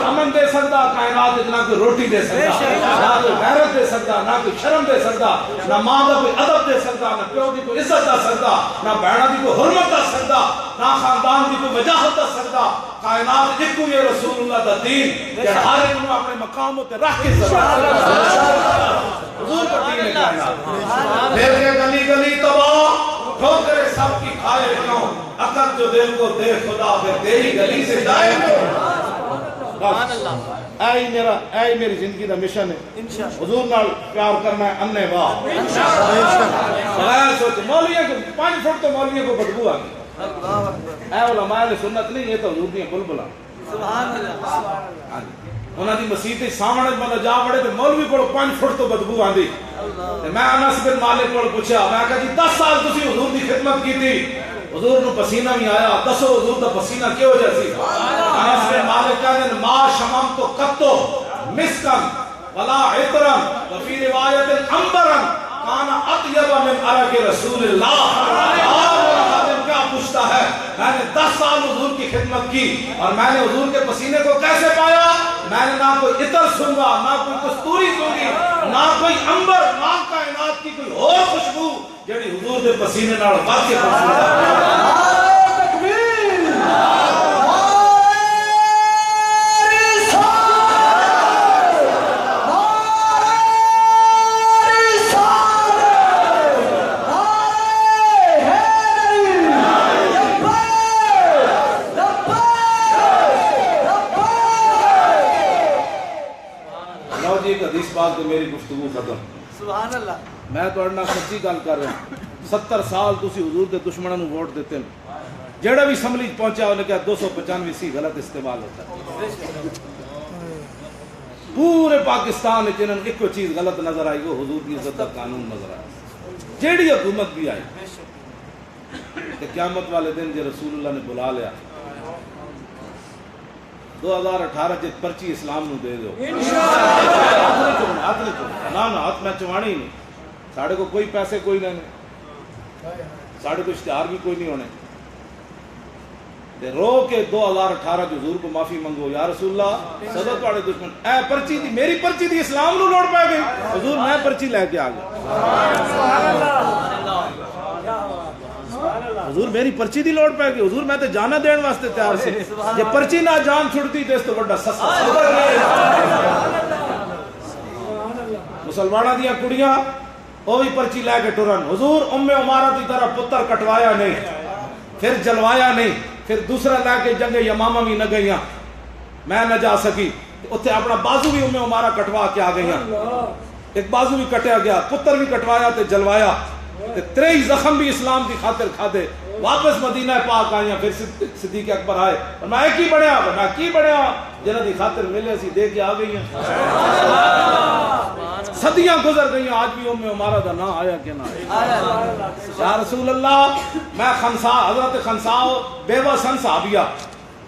امن دے سکتا کائنات نہ کوئی روٹی دے سکتا نہ کوئی غیرت دے سکتا نہ کوئی شرم دے سکتا نہ ماں کا کوئی ادب دے سکتا نہ پیو کی کوئی عزت دے سکتا نہ بہنا کی کوئی حرمت دے سکتا نہ خاندان کی کوئی وجاہت دے سکتا کائنات ایک کوئی رسول اللہ دا دین کہ ہر ایک کو اپنے مقام تے رکھ کے حضور کا دین ہے کائنات پھر کے گلی گلی تباہ ٹھوکرے سب کی کھائے کیوں عقل جو دل کو دے خدا پھر تیری گلی سے جائے سبحان اللہ اے میری زندگی دا مشن ہے حضور نال پیار کرنا ہے انے واہ بغیر سوچ مولویوں کو 5 فٹ تو مولویوں کو بدبو آ گئی اے علماء سنت نہیں یہ تو حضور دی بلبلا
سبحان اللہ
انہاں دی مسجد دے سامنے بندہ جا بڑے تے مولوی کو 5 فٹ تو بدبو آندی تے میں انس بن مالک کو پوچھا میں کہا جی 10 سال تسی حضور دی خدمت کیتی حضور نو پسینہ بھی آیا دسو حضور دا پسینہ کیوں جیسی انس بن مالک کہتے ہیں ما شمم تو کتو مسکن ولا عطرن وفی روایت عنبرن کانا اطیب من عرق رسول اللہ. خادم کیا پوچھتا ہے میں نے 10 سال حضور کی خدمت کی اور میں نے حضور کے پسینے کو کیسے پایا؟ میں نے نہ کوئی عطر سونگا نہ کوئی کستوری سونگی نہ کوئی عنبر نہ کائنات کی کوئی اور خوشبو جڑی حضور دے پسینے نال واقع خوشبو. تو میری گفتگو ختم.
سبحان اللہ.
میں تھوڑا سچی گل کر رہا ہوں. 70 سال تسی حضور دے دشمنوں نو ووٹ دیتے ہیں جڑا بھی اسمبلی پہنچا انہیں کہا 295 سی غلط استعمال ہوتا ہے. پورے پاکستان میں جنہوں نے ایک چیز غلط نظر آئی وہ حضور کی عزت کا قانون نظر آیا. جیڑی حکومت بھی آئی کہ قیامت والے دن جو رسول اللہ نے بلا لیا 2018 چ پرچی اسلام نو دے دو. ہاتھ میں چوانی نہیں. ساڑھے کو کوئی پیسے کوئی نہیں ساڑھے کو اشتہار بھی کوئی نہیں ہونے. رو کے 2018 جو حضور کو معافی منگو یا رسول اللہ صدر تواڈے دشمن اے پرچی دی میری پرچی دی اسلام نو لوڑ پے گئی. حضور میں پرچی لے کے آ گیا. حضور میری پرچی دی لوڑ پے گئی. حضور میں تے جانا دین واسطے تیار سی. جے پرچی نہ جان چھڑتی تے اس تو بڑا سستا. مسلماناں دیاں کڑیاں وہ بھی پرچی لے کے ٹرن. حضور ام عمارہ دی طرح پتر کٹوایا نہیں پھر جلوایا نہیں پھر دوسرا لے کے جنگ یمامہ بھی نہ گئیاں میں نہ جا سکی اتنے اپنا بازو بھی ام عمارہ کٹوا کے آ گئیاں. ایک بازو بھی کٹیا گیا پتر بھی کٹوایا تے جلوایا تے 23 زخم بھی اسلام کی خاطر کھادے. واپس مدینہ پاک آئیاں پھر صدیق اکبر آئے اور میں کی بڑھیا میں کی بڑھیا جنہاں دی خاطر ملے سی دے کے آ گئی ہیں. صدیاں گزر گئی آج بھی ام عمارہ دا نام آیا کہ نہ آیا. یا رسول اللہ میں خنسا حضرت خنسا بیوہ سن صحابیہ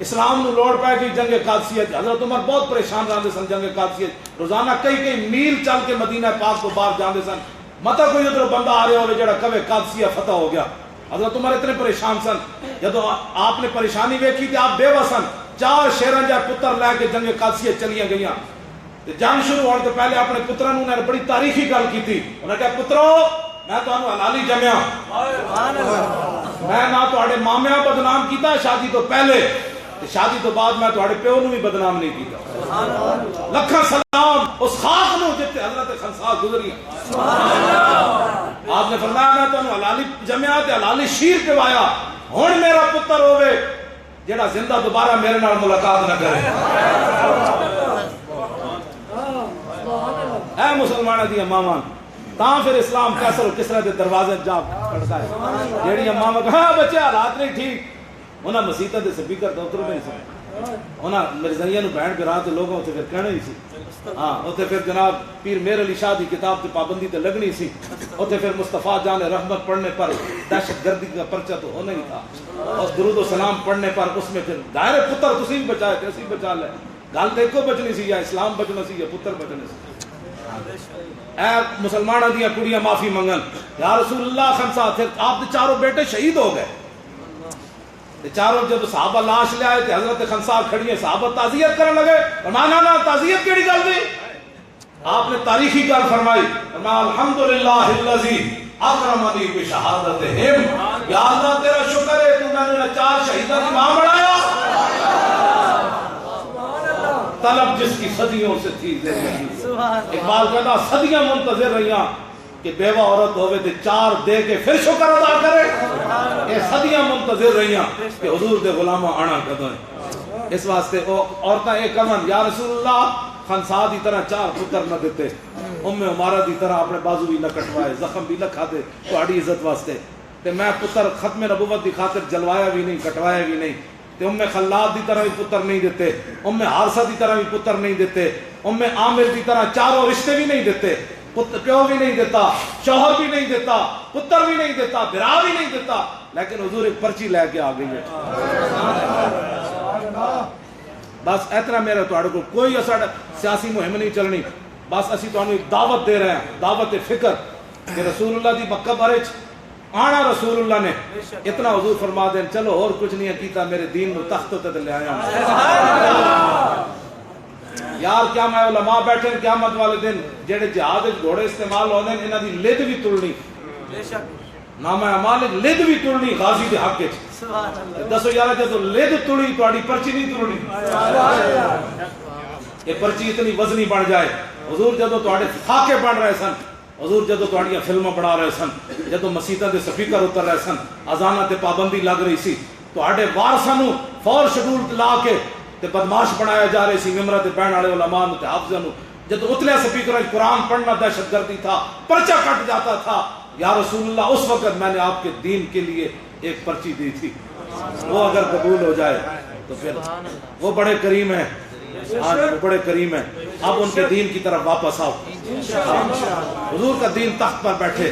اسلام نو لوڑ پائے گئی جنگ قادسیت. حضرت عمر بہت پریشان رہتے سن جنگ قادسیت. روزانہ کئی میل چل کے مدینہ پاک کو باہر جاندے سن. متا کوئی ادھر بندہ آ رہا ہوئے جڑا کبھی قادسیہ فتح ہو گیا. حضرت عمر اتنے پریشان سن. جب آپ نے پریشانی ویکھی تھی آپ بیوہ سن 4 شیراں جا پتر لے کے جنگ قادسیہ چلیاں گئیاں. جنگ شروع ہونے تو پہلے اپنے پتروں نے بڑی تاریخی گل کی تھی. انہوں نے کہا پترو میں تمہیں حلالی جمیا میں نہ تواڈے مامیا بدنام کیتا شادی تو پہلے شادی تو بعد میں تواڈے پیو نو بھی بدنام نہیں کیتا. لکھاں سلام اس خاک نو جتے حضرت خنسا گزری. آپ نے فرمایا میں تمہیں حلالی جمیا تے حلالی شیر پوایا. ہن میرا پتر ہوے جڑا زندہ دوبارہ میرے نال ملاقات نہ کرے. اے مسلمانہ دی ماواں تاں پھر اسلام کیسر و کسرا دے دروازے جا کھڑکا ہے. جیڑی ماواں کہا بچے حالات نہیں ٹھیک انہاں مسیتاں دے سپیکر تے اتر نہیں سن. انہاں مرزائیاں نو بہن کے راہ تے لوگاں تے پھر کہنا ہی سی. ہاں اوتھے پھر جناب پیر میر علی شاہ دی کتاب تے پابندی تے لگنی سی. اوتھے پھر مصطفیٰ جان رحمت پڑھنے پر دہشت گردی کا پرچہ تو ہونا ہی تھا اور درود و سلام پڑھنے پر اس میں پھر دائرے پتر تسی بھی بچائے تے اسی بچا لے. گل تے کو بچنی سی یا اسلام بچنا سی یا پتر بچنے سی. اے مسلمانہ دیا کڑیاں معافی منگن. یا رسول اللہ خمسہ تھے آپ دے 4 بیٹے شہید ہو گئے. چاروں جب صحابہ لاش لے آئے تھے حضرت خنسا کھڑی ہیں صحابہ تعزیت کرنے لگے. فرمایا نا تعزیت کیڑی گل دی. آپ نے تاریخی گل فرمائی. فرمایا الحمدللہ الذی اکرمنی بشہادتہم. یا اللہ تیرا شکر ہے تو میں نے 4 شہیدوں کی ماں بنایا. طلب جس کی صدیوں سے تھی اقبال کہتا صدیاں منتظر رہیاں کہ بیوہ عورت ہوئے تھے 4 دے کے پھر شکر ادا کرے. یہ صدیاں منتظر رہیاں کہ حضور دے غلامہ آنا کدوں. اس واسطے عورتاں ایک کمن یا رسول اللہ خنسا دی طرح 4 پتر نہ دیتے ام عمارہ دی طرح اپنے بازو بھی نہ کٹوائے زخم بھی نہ کھاتے تہاڈی عزت واسطے. تے میں پتر ختم نبوت دی خاطر جلوایا بھی نہیں کٹوایا بھی نہیں. تے ام خلاد دی طرح بھی پتر نہیں دیتے. ام حارثہ دی طرح بھی پتر نہیں دیتے. ام عامر دی طرح 4 رشتے بھی نہیں دیتے. پیو بھی نہیں دیتا شوہر بھی نہیں دیتا پتر بھی نہیں دیتا برا بھی نہیں دیتا لیکن حضور ایک پرچی لے کے آ گئی ہے. بس اتنا میرا تھوڑے کو کوئی ساڈا سیاسی مہم نہیں چلنی. بس اسی تانوں ایک دعوت دے رہے ہیں, دعوت فکر کہ رسول اللہ دی مکہ بارے آنا. رسول اللہ نے اتنا حضور فرما دین چلو اور کچھ نہیں کیتا, میرے دین نو تخت تے لے آیا. یار کیا میں علماء بیٹھے قیامت والے دن جڑے جہاد وچ گھوڑے استعمال ہوندے انہاں دی لد بھی توڑنی, نام اعمال لد بھی توڑنی غازی دے حق وچ. دسو یار جدو لد توڑی تہاڈی پرچی نہیں توڑنی. یہ پرچی اتنی وزنی بن جائے. حضور جدو تہاڈے خاکے بن رہے سن, حضور جدو تہاڈیاں فلماں بنا رہے سن, جدو مسیتاں دے سپیکر اتر رہے سن, اذاناں تے پابندی لگ رہی سی, تہاڈے وارثاں نو فور شیڈول لا کے تے بدماش بنایا جا رہے سی, ممبراں تے بہن والے علماء تے حافظاں نو جدو اتلے سپیکراں وچ قرآن پڑھنا دہشت گردی تھا, پرچہ کٹ جاتا تھا. یا رسول اللہ اس وقت میں نے آپ کے دین کے لیے ایک پرچی دی تھی, وہ اگر قبول ہو جائے تو پھر وہ بڑے کریم ہیں. آج وہ بڑے کریم ہیں. اب ان کے دین کی طرف واپس آؤ. حضور کا دین تخت پر بیٹھے.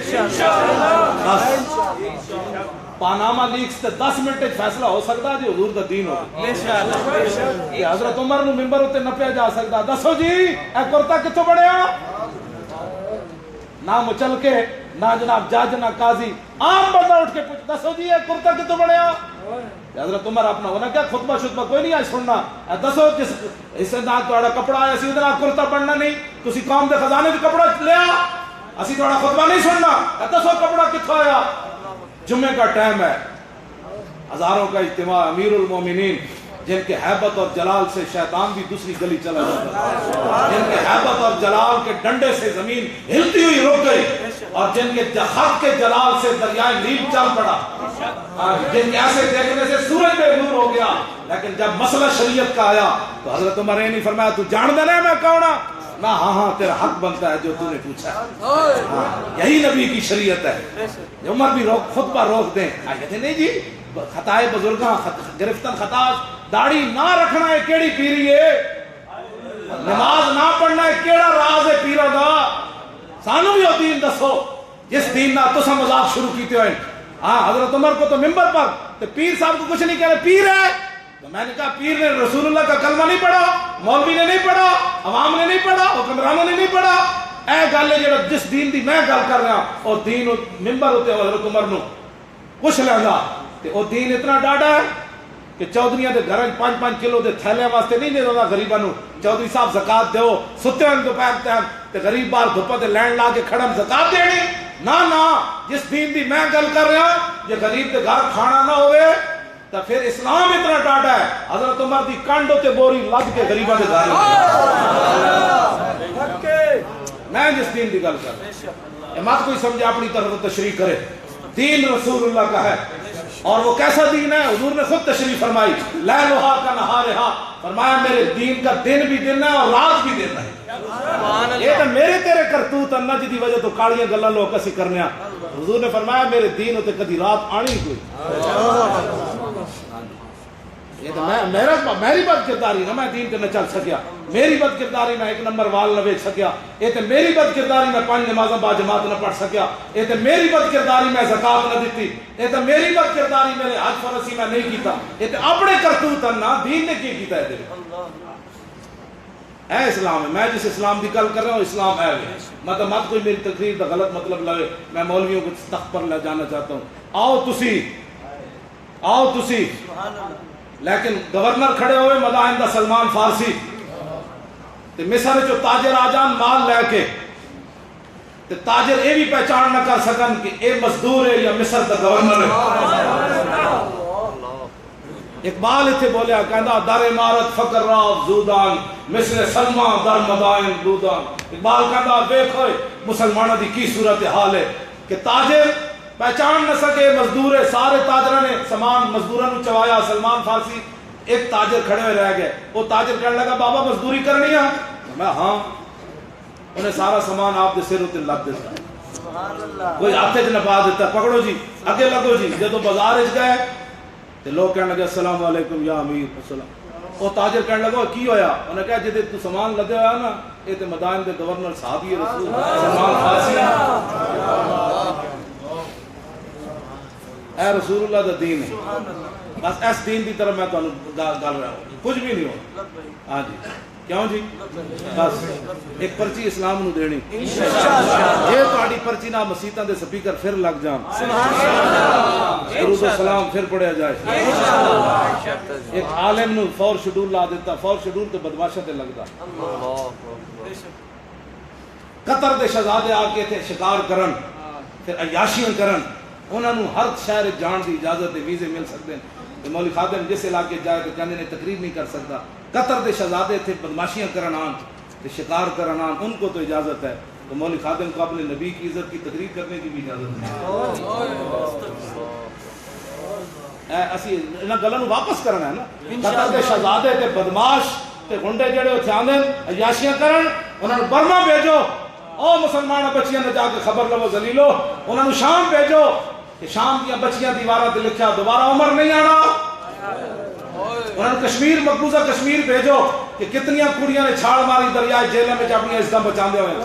پاناما لیکس تے 10 منٹ فیصلہ ہو سکتا جی حضور کا دین ہو. حضرت عمر نو ممبر اتنے نپیا جا سکتا. دسو جی اے کرتا کتوں بڑھیا, نہ مچل کے نہ جناب جج نہ قاضی, عام بندہ اٹھ کے پوچھ دسو جی اے کرتا کتوں بڑھیا. حضرت عمر اپنا ہونا کیا خطبہ شطبہ کوئی نہیں آج سننا. دسو جس اس نال تہاڈا کپڑا آیا سی ادھر کرتا پڑھنا نہیں, تسی قوم دے خزانے وچ کپڑا لیا, اسی تہاڈا خطبہ نہیں سننا. دسو کپڑا کتھوں آیا. جمعے کا ٹائم ہے, ہزاروں کا اجتماع, امیر المومنین جن کے حیبت اور جلال سے شیطان بھی دوسری گلی چلا جاتا ہے, جن کے حیبت اور جلال کے ڈنڈے سے زمین ہلتی ہوئی رک گئی, اور جن کے خط کے جلال سے دریائے نیل چل پڑا, جن کے ایسے دیکھنے سے سورج بے نور ہو گیا. لیکن جب مسئلہ شریعت کا آیا تو حضرت عمر نے نہیں فرمایا تو جان دینا میں کون ہوں, نہ ہاں ہاں تیرا حق بنتا ہے جو تو نے پوچھا ہے. یہی نبی کی شریعت ہے. عمر بھی خطبہ روک دیں, کہتے نہیں جی خطائے بزرگاں گرفتن خطا, داڑھی نہ رکھنا ہے کیڑی پیری ہے, نماز نہ پڑھنا ہے کیڑا راز ہے پیرا دا. سانو بھی وہ دین دسو جس دین نہ تسا مذاق شروع کیتے ہوئے. ہاں حضرت عمر کو تو ممبر پر تو پیر صاحب کو کچھ نہیں کہہ رہے, پیر ہے. تو میں نے کہا پیر نے رسول اللہ کا کلمہ نہیں پڑھا, مولوی نے نہیں پڑھا, عوام نے نہیں پڑھا, حکمرانوں نے نہیں پڑھا. اے گل ہے جڑا جس دین دی میں گل کر رہا اور دین ممبر ہوتے حضرت عمر نو پوچھ لینا تے او دین اتنا ڈاڈا ہے کہ چودھریاں دے گھراں 5-5 کلو دے تھیلے واسطے نہیں دے دوندا غریباں نو. چودھری صاحب زکات دیو, ستے ہیں دوپہر ٹائم تے غریب بار دھوپا تے لینڈ لا کے کھڑن زکات دینی. نہ جس دین دی میں گل کر رہا یہ غریب دے گھر کھانا نہ ہوئے تو پھر اسلام اتنا ڈاڈا ہے. حضرت عمر دی کانڈ تے بوری لد کے غریباں دے گھر میں جس دین دی گل کر رہا مت کوئی سمجھے اپنی طرف تشریح کرے. دین رسول اللہ کا ہے, اور وہ کیسا دین ہے حضور نے خود تشریح فرمائی. لیلھا کا نہارھا, فرمایا میرے دین کا دن بھی دن ہے اور رات بھی دن ہے. یہ تو میرے تیرے کرتوت اللہ جی دی وجہ تو کاڑیاں گلاں لوگ اسی کرنے. حضور نے فرمایا میرے دین ہوتے کدی رات آنی کوئی. یہ تو میری بد کرداری نہ میں دین تے نہ چل سکیا, میری بد کرداری میں 1 نمبر وال نہ ویچ سکیا, یہ تے میری بد کرداری میں 5 نمازاں با جماعت نہ پڑھ سکیا, یہ تے میری بد کرداری میں زکات نہ دیتی, یہ تے میری بد کرداری میں حج فرضی میں نہیں کیتا. یہ تے اپنے کرتوت نہ دین نے کی کیتا ہے. اے اسلام ہے, میں جس اسلام دی گل کر رہا ہوں اسلام ہے. مت کوئی میری تقریر دا غلط مطلب لگے. میں مولویوں کو تخت پر لے جانا چاہتا ہوں. آؤ تسی لیکن گورنر کھڑے ہوئے مدائن دا سلمان فارسی تے مصر جو تاجر آ جان مال لے کے تے تاجر یہ بھی پہچان نہ کر سکن کہ اے مزدور ہے یا مصر دا گورنر ہے. اقبال اتنے بولیا کہندا در عمارت فقر را افزودان مثل سلما در مدائن دودان. اقبال کہندا دیکھو مسلمانوں دی کی صورت حال ہے کہ تاجر پہچان نہ سکے مزدور ہے. سارے تاجروں نے سامان مزدوراں نو چوایا. سلمان فارسی ایک تاجر کھڑے ہوئے رہ گئے. وہ تاجر کہنے لگا بابا مزدوری کرنی ہے؟ میں ہاں. انہیں سارا سامان آپ دے سر تے لد دیتا, کوئی ہاتھ چ نہ پا دیتا, پکڑو جی اگے لگو جی. جدو بازار وچ گئے تے لوگ کہنے لگے السلام علیکم یا امیر. السلام. وہ تاجر کہنے لگا کی ہویا؟ انہیں کہا جدے تو سامان لدے ہویا نا یہ تے مدائن دے گورنر صحابی رسول سلمان فارسی. اے رسول اللہ دا دین ہے بس اس دین دی طرف میں تانوں گل رہا ہوں کچھ بھی نہیں ہو ہاں جی کیوں جی بس ایک پرچی اسلام نو دینی یہ تہاڈی پرچی نال مسیتاں دے سپیکر پھر لگ جان درود و سلام پھر پڑھیا جائے ایک عالم نو فور شیڈول لا دیتا فور شیڈول تے بدماشاں تے لگدا قطر دے شہزادے آ کے تھے شکار کرن پھر عیاشیاں کرن انہاں نو ہر شہر جان دی اجازت ہے ویزے مل سکتے ہیں مولوی خادم جس علاقے جائے تو کہنے نے تقریر نہیں کر سکتا قطر دے شہزادے تھے بدماشیاں کرن آن تے شکار کرن آن ان کو تو اجازت ہے تو مولوی خادم کو اپنے نبی کی عزت کی تقریر کرنے کی بھی اجازت ہے اسی انہاں گلاں نو واپس کرنا ہے نا قطر دے شہزادے تے بدماش تے گنڈے جڑے اوتھے آندن عیاشیاں کرن انہاں نو برما بھیجو او مسلمان بچیاں نے جا کے خبر لو ذلیلو انہاں نو شام بھیجو کہ شام دیا بچیاں دیواراں تے لکھیا دوبارہ عمر نہیں آنا انہاں نو کشمیر مقبوضہ کشمیر بھیجو کہ کتنیاں کڑیاں نے چھاڑ ماری دریائے جیلوں میں اپنی عزتاں بچاندے ہوئے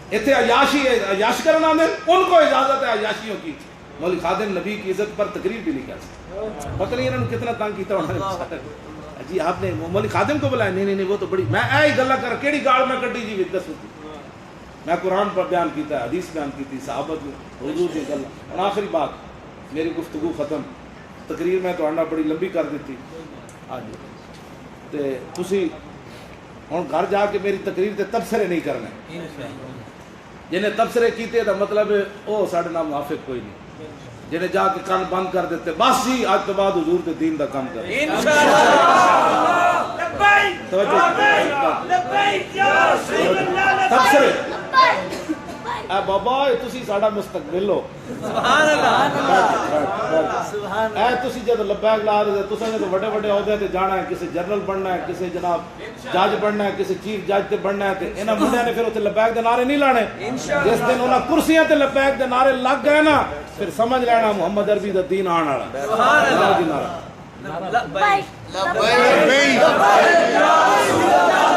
ایتھے عیاش کرن آندے ان کو اجازت ہے عیاشیوں کی مولوی خادم نبی کی عزت پر تقریر بھی نہیں کر سکتے پتہ نہیں انہوں نے کتنا تنگ کیتا انہوں نے جی آپ نے مولوی خادم کو بلایا نہیں وہ تو بڑی میں اے گلا کر کیڑی گال میں کڈی جی دسو میں قرآن پر بیان کیتا ہے حدیث بیان کی تھی صحابت میں حضور کی گل اور آخری بات میری گفتگو ختم تقریر میں تو آنا بڑی لمبی کر دیتی ہاں جی تے تسی ہن گھر جا کے میری تقریر تے تبصرے نہیں کرنے جنہیں تبصرے کیتے دا مطلب او ساڈے نال موافق کوئی نہیں جنہیں جا کے کان بند کر دیتے بس جی آج تو بعد حضور تے دین دا کام کریں تبصرے اے بابا تسی ساڈا مستقبل ہو سبحان اللہ اے تسی جب لبیک لا رہے تساں نے تو بڑے بڑے عہدے تے جانا ہے کسی جنرل بننا ہے کسی جناب جج بننا ہے کسی چیف جج تے بننا ہے تے انہاں منڈیاں نے پھر اوتھے لبیک دے نعرے نہیں لانے جس دن انہاں کرسیاں تے لبیک دے نعرے لگ گئے نا پھر سمجھ لینا محمد عربی دا دین آن والا سبحان اللہ
لبیک
لبیک یا رسول اللہ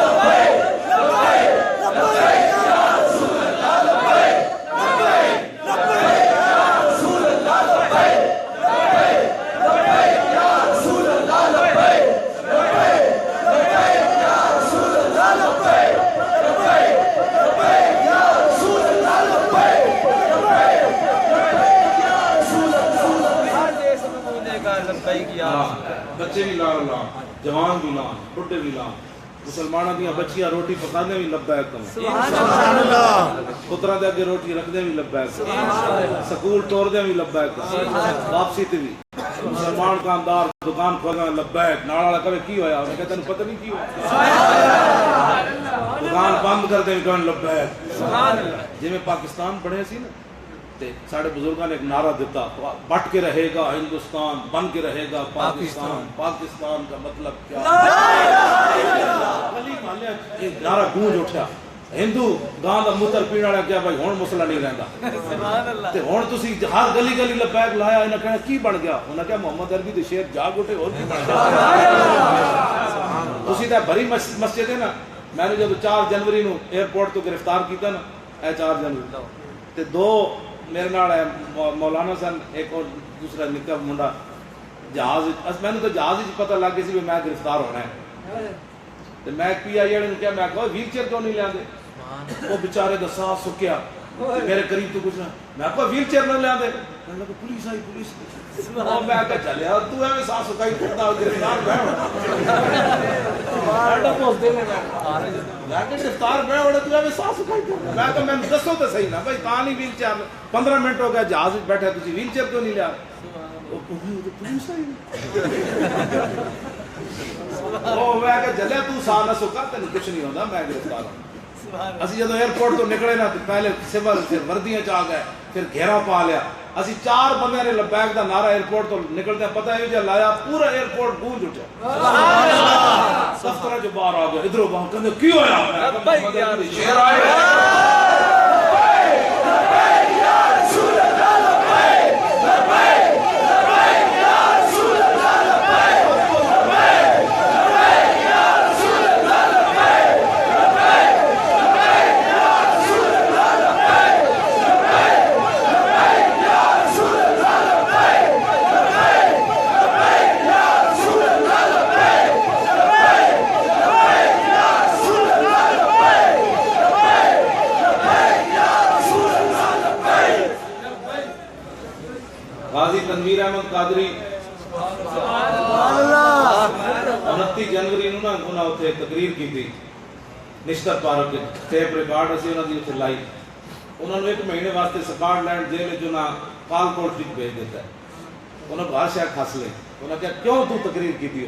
بچے بھی لان جوان بھی لان بڈھے بھی لان مسلمانوں دیا بچیاں روٹی پکانے بھی لبیک سبحان اللہ پتراں دے اگے روٹی رکھدے بھی لبیک سکول ٹوردے بھی لبیک واپسی تے بھی مسلمان کاندار دکان کھولنا لبیک نال والا کہے کی ہویا میں کہتا تینوں پتہ نہیں کی ہوا دکان بند کر دے کہن لبیک سبحان اللہ جویں پاکستان بنے سی نا تے ساڑھے بزرگاں نے ایک نعرہ دیتا بٹ کے رہے گا ہندوستان بن کے رہے گا پاکستان پاکستان کا مطلب کیا گلی محلے ایک نعرہ گونج اٹھا ہندو گاں دا موتر پینے والا کیا بھائی ہن مسئلہ نہیں رہندا سبحان اللہ تے ہن تسی ہر گلی گلی لبیک لایا انہاں کہنا کی بن گیا انہاں کہا محمد عربی دے شعر جاگ اٹھے اور کی بن گیا تسی تے بھری مسجد ہے نا میں نے جب 4 جنوری نو ایئرپورٹ تو گرفتار کیتا نا اے 4 جنوری تے 2 میرے نال ہے مولانا سن ایک اور دوسرا نکا منڈا جہاز میں نے تو جہاز ہی پتہ لگ گیا سی میں گرفتار ہونا ہے تے میں پی آئی والے نے کہا میں کہا ویل چیئر کیوں نہیں لیندے وہ بیچارے دا ساتھ سکیا میرے قریب تو کچھ نہ میں کہا ویل چیئر نہ لیندے کہنے لگا پولیس آئی پولیس اور میں کہا چلے یار تو ایویں ساتھ سکائی کرتا گرفتار میں ایڈا پوسٹ دے میں گرفتار میں ہوڑے تو ایویں ساتھ سکائی کرتا میں کہا میں دسو تے صحیح نا بھائی تاں نہیں ویل چیئر 15 منٹ ہو گیا جہاز وچ بیٹھے تسی ویل چیئر کیوں نہیں لیا وہ پولیس آئی وہ میں کہا جلے تو سا نہ سکا تینوں کچھ نہیں ہوندا میں گرفتار ہوں اسی جدو ایئرپورٹ تو نکلے نا پہلے سول پھر وردیاں چ آ گئے پھر گھیرا پا لیا اسی 4 بندے نے لبیک دا نعرہ ایئرپورٹ تو نکلتے پتہ ہے جو لایا پورا ایئرپورٹ گونج اٹھا سبحان اللہ دفتر جو باہر آ گئے ادھروں باہر کہندے کی ہویا لبیک شعر آئے قادری 29 جنوری نو نا انہاں اتنے تقریر کی تھی نشتر پارک کے ٹیپ ریکارڈ اسی انہاں دی اتنے لائی انہوں نے 1 مہینے واسطے سکاٹ لینڈ جیل جو نا کال کوٹ بھیج دیتا ہے انہوں نے بادشاہ کھس لے انہوں نے کہا کیوں تو تقریر کی تھی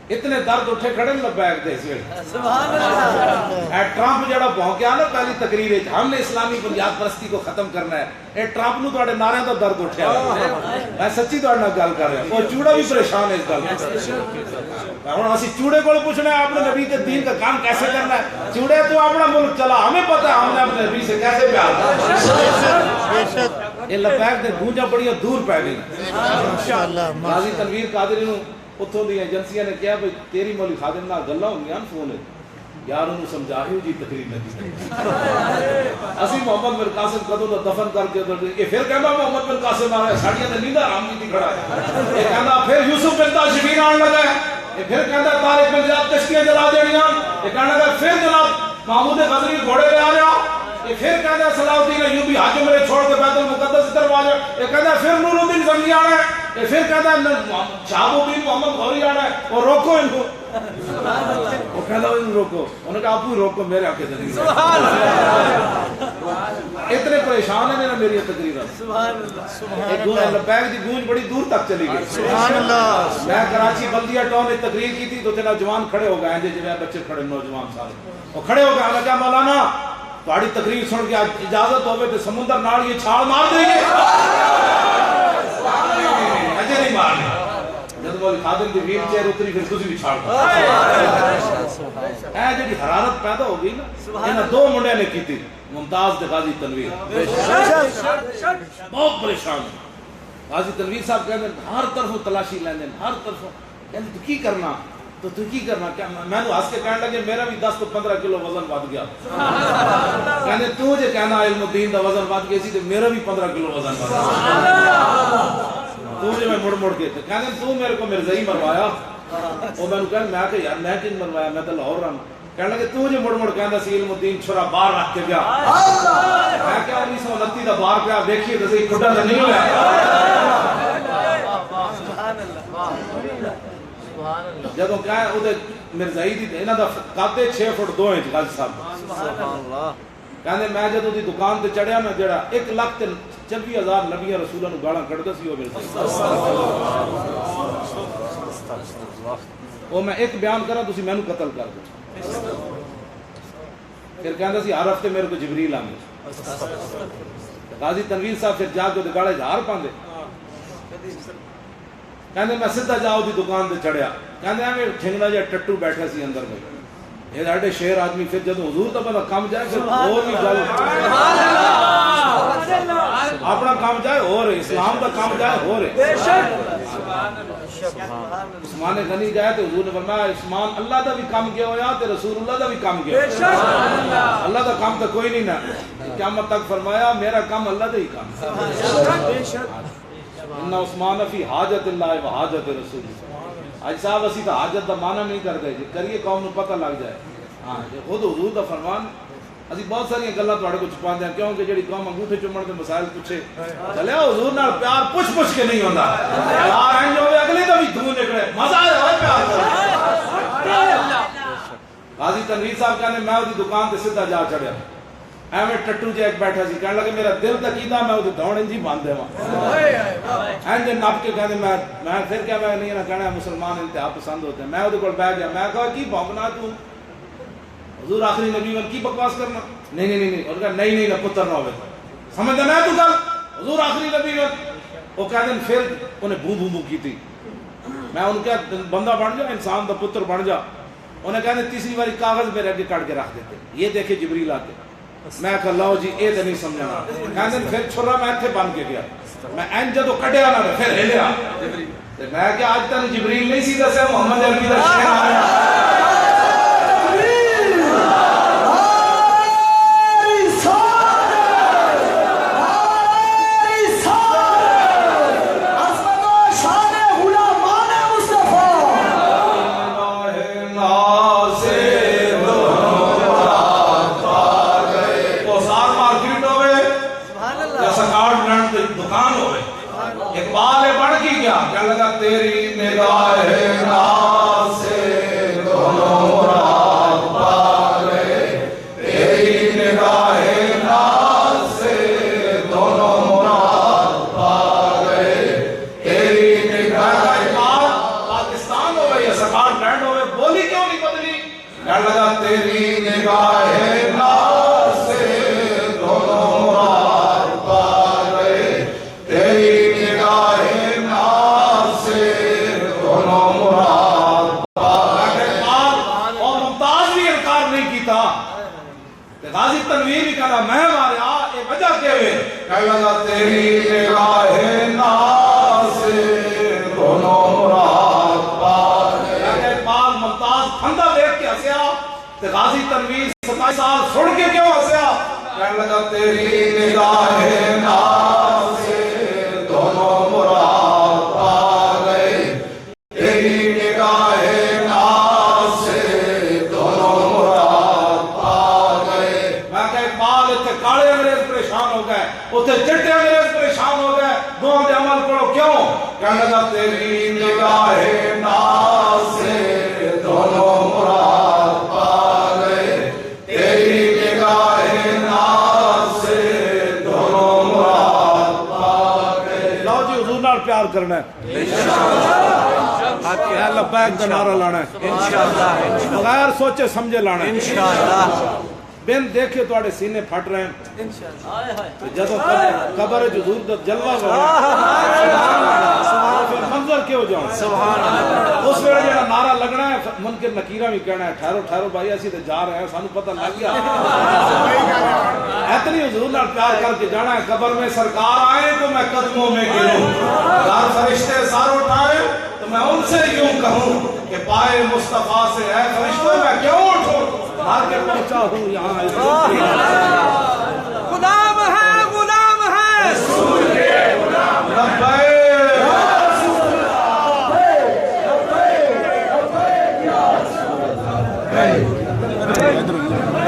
اتنے درد اٹھے کھڑے لبیک دے اس ویلے سبحان اللہ ٹرمپ جڑا بھونکیا نا پہلی تقریر وچ ہم نے اسلامی بنیاد پرستی کو ختم کرنا ہے اے ٹرمپ نو تواڈے نعرے دا درد اٹھیا میں سچی تواڈے نال گل کر رہا ہوں وہ چوڑا بھی پریشان ہے اس گل ہن اسی چوڑے کول پوچھنا ہے اپنے نبی کے دین کا کام کیسے کرنا ہے چوڑے تو اپنا ملک چلا ہمیں پتہ ہے ہم نے اپنے نبی سے کیسے پیار کرنا یہ لبیک دے گونجا بڑی دور پے گئی انشاءاللہ غازی تنویر قادری نو اتوں دی ایجنسیاں نے کہا بھائی تیری مولی خادم نال گلاں ہوندیاں فون یار انہوں سمجھاہیو جی تقریر نہ دی اسی محمد بن قاسم کدوں دا دفن کر کے یہ پھر کہندا محمد بن قاسم آ رہا ہے ساڈیاں تے نینداں آرام کیتی کھڑا ہے یہ کہندا پھر یوسف بن تاشفین آن لگا ہے یہ پھر کہندا طارق بن زیاد کشتیاں جلا دینیاں یہ کہنے لگا پھر جناب محمود غزنوی گھوڑے لے آ جا یہ پھر کہندا صلاح الدین ایوبی حج عمرے چھوڑ کے بیت المقدس طرف آ جا یہ کہندا پھر نور الدین زنگی آنا ہے یہ پھر کہتا ہے شہاب الدین محمد غوری آنا ہے اور روکو ان کو وہ کہتا ہے ان روکو انہوں نے کہا آپ بھی روکو میرے آنکھیں دیں اتنے پریشان ہیں میری تقریر لبیک دی گونج بڑی دور تک چلی گئی میں کراچی بلدیہ ٹاؤن میں تقریر کی تھی تو نوجوان کھڑے ہو گئے ہیں جو بچے کھڑے نوجوان سارے وہ کھڑے ہو گئے ہمیں کہا مولانا تھوڑی تقریر سن کے اجازت ہوئے تو سمندر نال یہ چھال مار دیں گے اجے نہیں مارنے جب مولی خادم دی ویل چیئر اتری پھر تسی بھی چھاڑ اے جڑی حرارت پیدا ہو گئی نا انہاں 2 منڈے نے کی تھی ممتاز تے غازی تنویر بہت پریشان غازی تنویر صاحب کہندے ہر طرفوں تلاشی لیندے ہر طرفوں کہندے تو کی کرنا تو کی کرنا کیا میں تو ہنس کے کہنے لگے میرا بھی 10 تو 15 کلو وزن ود گیا کہندے تو جے کہنا علم الدین دا وزن ود گیا سی تے میرا بھی 15 کلو وزن ود گیا تو جے میں مڑ کے کہندے تو میرے کو مرزائی مروایا او میں نو کہن میں کہ یار میں کن مروایا میں تے لاہور رہا کہنے لگے تو جے مڑ کہندا سی علم الدین چھرا باہر رکھ کے گیا میں کیا 1929 دا باہر پیا دیکھیے تے صحیح کھڈا تے نہیں ہویا سبحان اللہ جدوں کہا اودے مرزائی دی انہاں دا قد 6 فٹ 2 انچ غازی صاحب سبحان اللہ کہندے میں جدوں دی دکان تے چڑھیا نا جڑا 1,24,000 نبیاں رسولاں نو گالاں کڈدا سی او مرزائی او میں ایک بیان کراں تسی مینوں قتل کر دو پھر کہندا سی ہر ہفتے میرے کو جبریل آندے غازی تنویر صاحب پھر جا کے اودے گالے ہار پاندے کہندے میں سیدھا جاؤ دی دکان تے چڑھیا کہندے میں ٹھنگنا جا ٹٹو بیٹھا سی اندر میں یہ ساڈے شیر آدمی پھر جدوں حضور دا بندہ کم جائے پھر اور بھی گل اپنا کام جائے اور اسلام دا کام جائے اور عثمان غنی جائے تو حضور نے فرمایا عثمان اللہ دا بھی کام کیا ہویا تے رسول اللہ دا بھی کام کیا اللہ دا کام تو کوئی نہیں نا قیامت تک فرمایا میرا کام اللہ دا ہی کام ان عثمان فی حاجت اللہ و حاجت رسول آج صاحب اسی تو حاجت دا معنی نہیں کر گئے کریے قوم نو پتہ لگ جائے ہاں خود حضور دا فرمان اسی بہت ساری گلاں تواڈے کو چھپا دیں کیونکہ جڑی قوم انگوٹھے چومن دے مسائل پوچھے چلیا حضور نال پیار پوچھ کے نہیں ہوندا پیار ہیں جو اگلی دا بھی دھو نکلے مزہ آئے ہوئے پیار غازی تنویر صاحب کہنے میں دی دکان تے سیدھا جا چڑھیا ایویں ٹٹو جے ایک بیٹھا سی کہنے لگے میرا دل تے کیتا میں اودے دوڑ انجی باندھ دیواں اینجے نپ کے کہندے میں پھر کیا میں نہیں نہ کہنا مسلمان انتہا پسند ہوتے ہیں میں اودے کول بیٹھ گیا میں کہا کی بھونکنا تو حضور آخری نبی ون کی بکواس کرنا نہیں اور کہا نہیں نہ پتر نہ ہوئے سمجھ میں تو گل حضور آخری نبی ون وہ کہہ دیں پھر انہیں بو کی تھی میں ان کا بندہ بن جا انسان دا پتر بن جا انہیں کہہ دیں تیسری باری کاغذ میرے آگے کٹ کے رکھ دیتے یہ دیکھے جبریل آتے میں کہا لاؤ جی اے تو نہیں سمجھنا کہہ دیں پھر چھوڑا میں اتھے بن کے گیا میں این جدو کٹیا نہ پھر ہلیا میں کہ آج تک جبریل نہیں سی دسے محمد عربی دا شہر آیا دکان ہوئے اقبال بڑھ کیا کہنے لگا تیری نگاہ ناز سے دونوں مراد پا گئے تیری نگاہ ناز سے دونوں مراد پا گئے تیری نگاہ پاکستان ہوئے یا سکاٹ لینڈ ہوئے بولی کیوں نہیں بدلی کہنے لگا تیری نگاہ ناز سے دونوں مراد پا گئے تیری نگاہ ناز سے دونوں مراد پا گئے اور ممتاز بھی انکار نہیں کیتا غازی تنویر بھی کہا میں ماریا اے وجہ کیا ہوئے کہنے لگا تیری نگاہ ناز سے دونوں مراد پا گئے پاک ممتاز پھندہ دیکھ کے ہسیا غازی تنویر 27 سال سن کے کیوں ہسیا کہنے لگا تیری نگاہ ناز سے دونوں مراد پا گئے تیری نگاہ ناز سے دونوں مراد پا گئے میں کہ اقبال اتنے کالے انگریز پریشان ہو گئے اتنے چٹے انگریز پریشان ہو گئے دعا دے عمل کرو کیوں کہنے لگا تیری نگاہ ناز سے دونوں مراد پا گئے تیری نگاہ ناز سے دونوں مراد پا گئے لو جی حضور نال پیار کرنا ہے اے لبیک دا نعرہ لانا ہے بغیر سوچے سمجھے لانا ہے بین دیکھے توڑے سینے پھٹ رہے ہیں جدو قبر حضور دا جلوہ پھر منظر کیوں جاؤں اس ویلے جڑا نعرہ لگنا ہے منکر نکیرہ بھی کہنا ہے ٹھہرو ٹھہرو بھائی اسی تے جا رہے ہیں سانو پتہ لگ گیا اتنی حضور نال پیار کر کے جانا ہے قبر میں سرکار آئے تو میں قدموں میں گروں اگر فرشتے سار اٹھائے تو میں ان سے یوں کہوں کہ پائے مصطفیٰ سے اے فرشتوں میں کیوں اٹھوں مار کے پہنچا ہوں یہاں
غلام ہے
رسول کے غلام لبیک
لبیک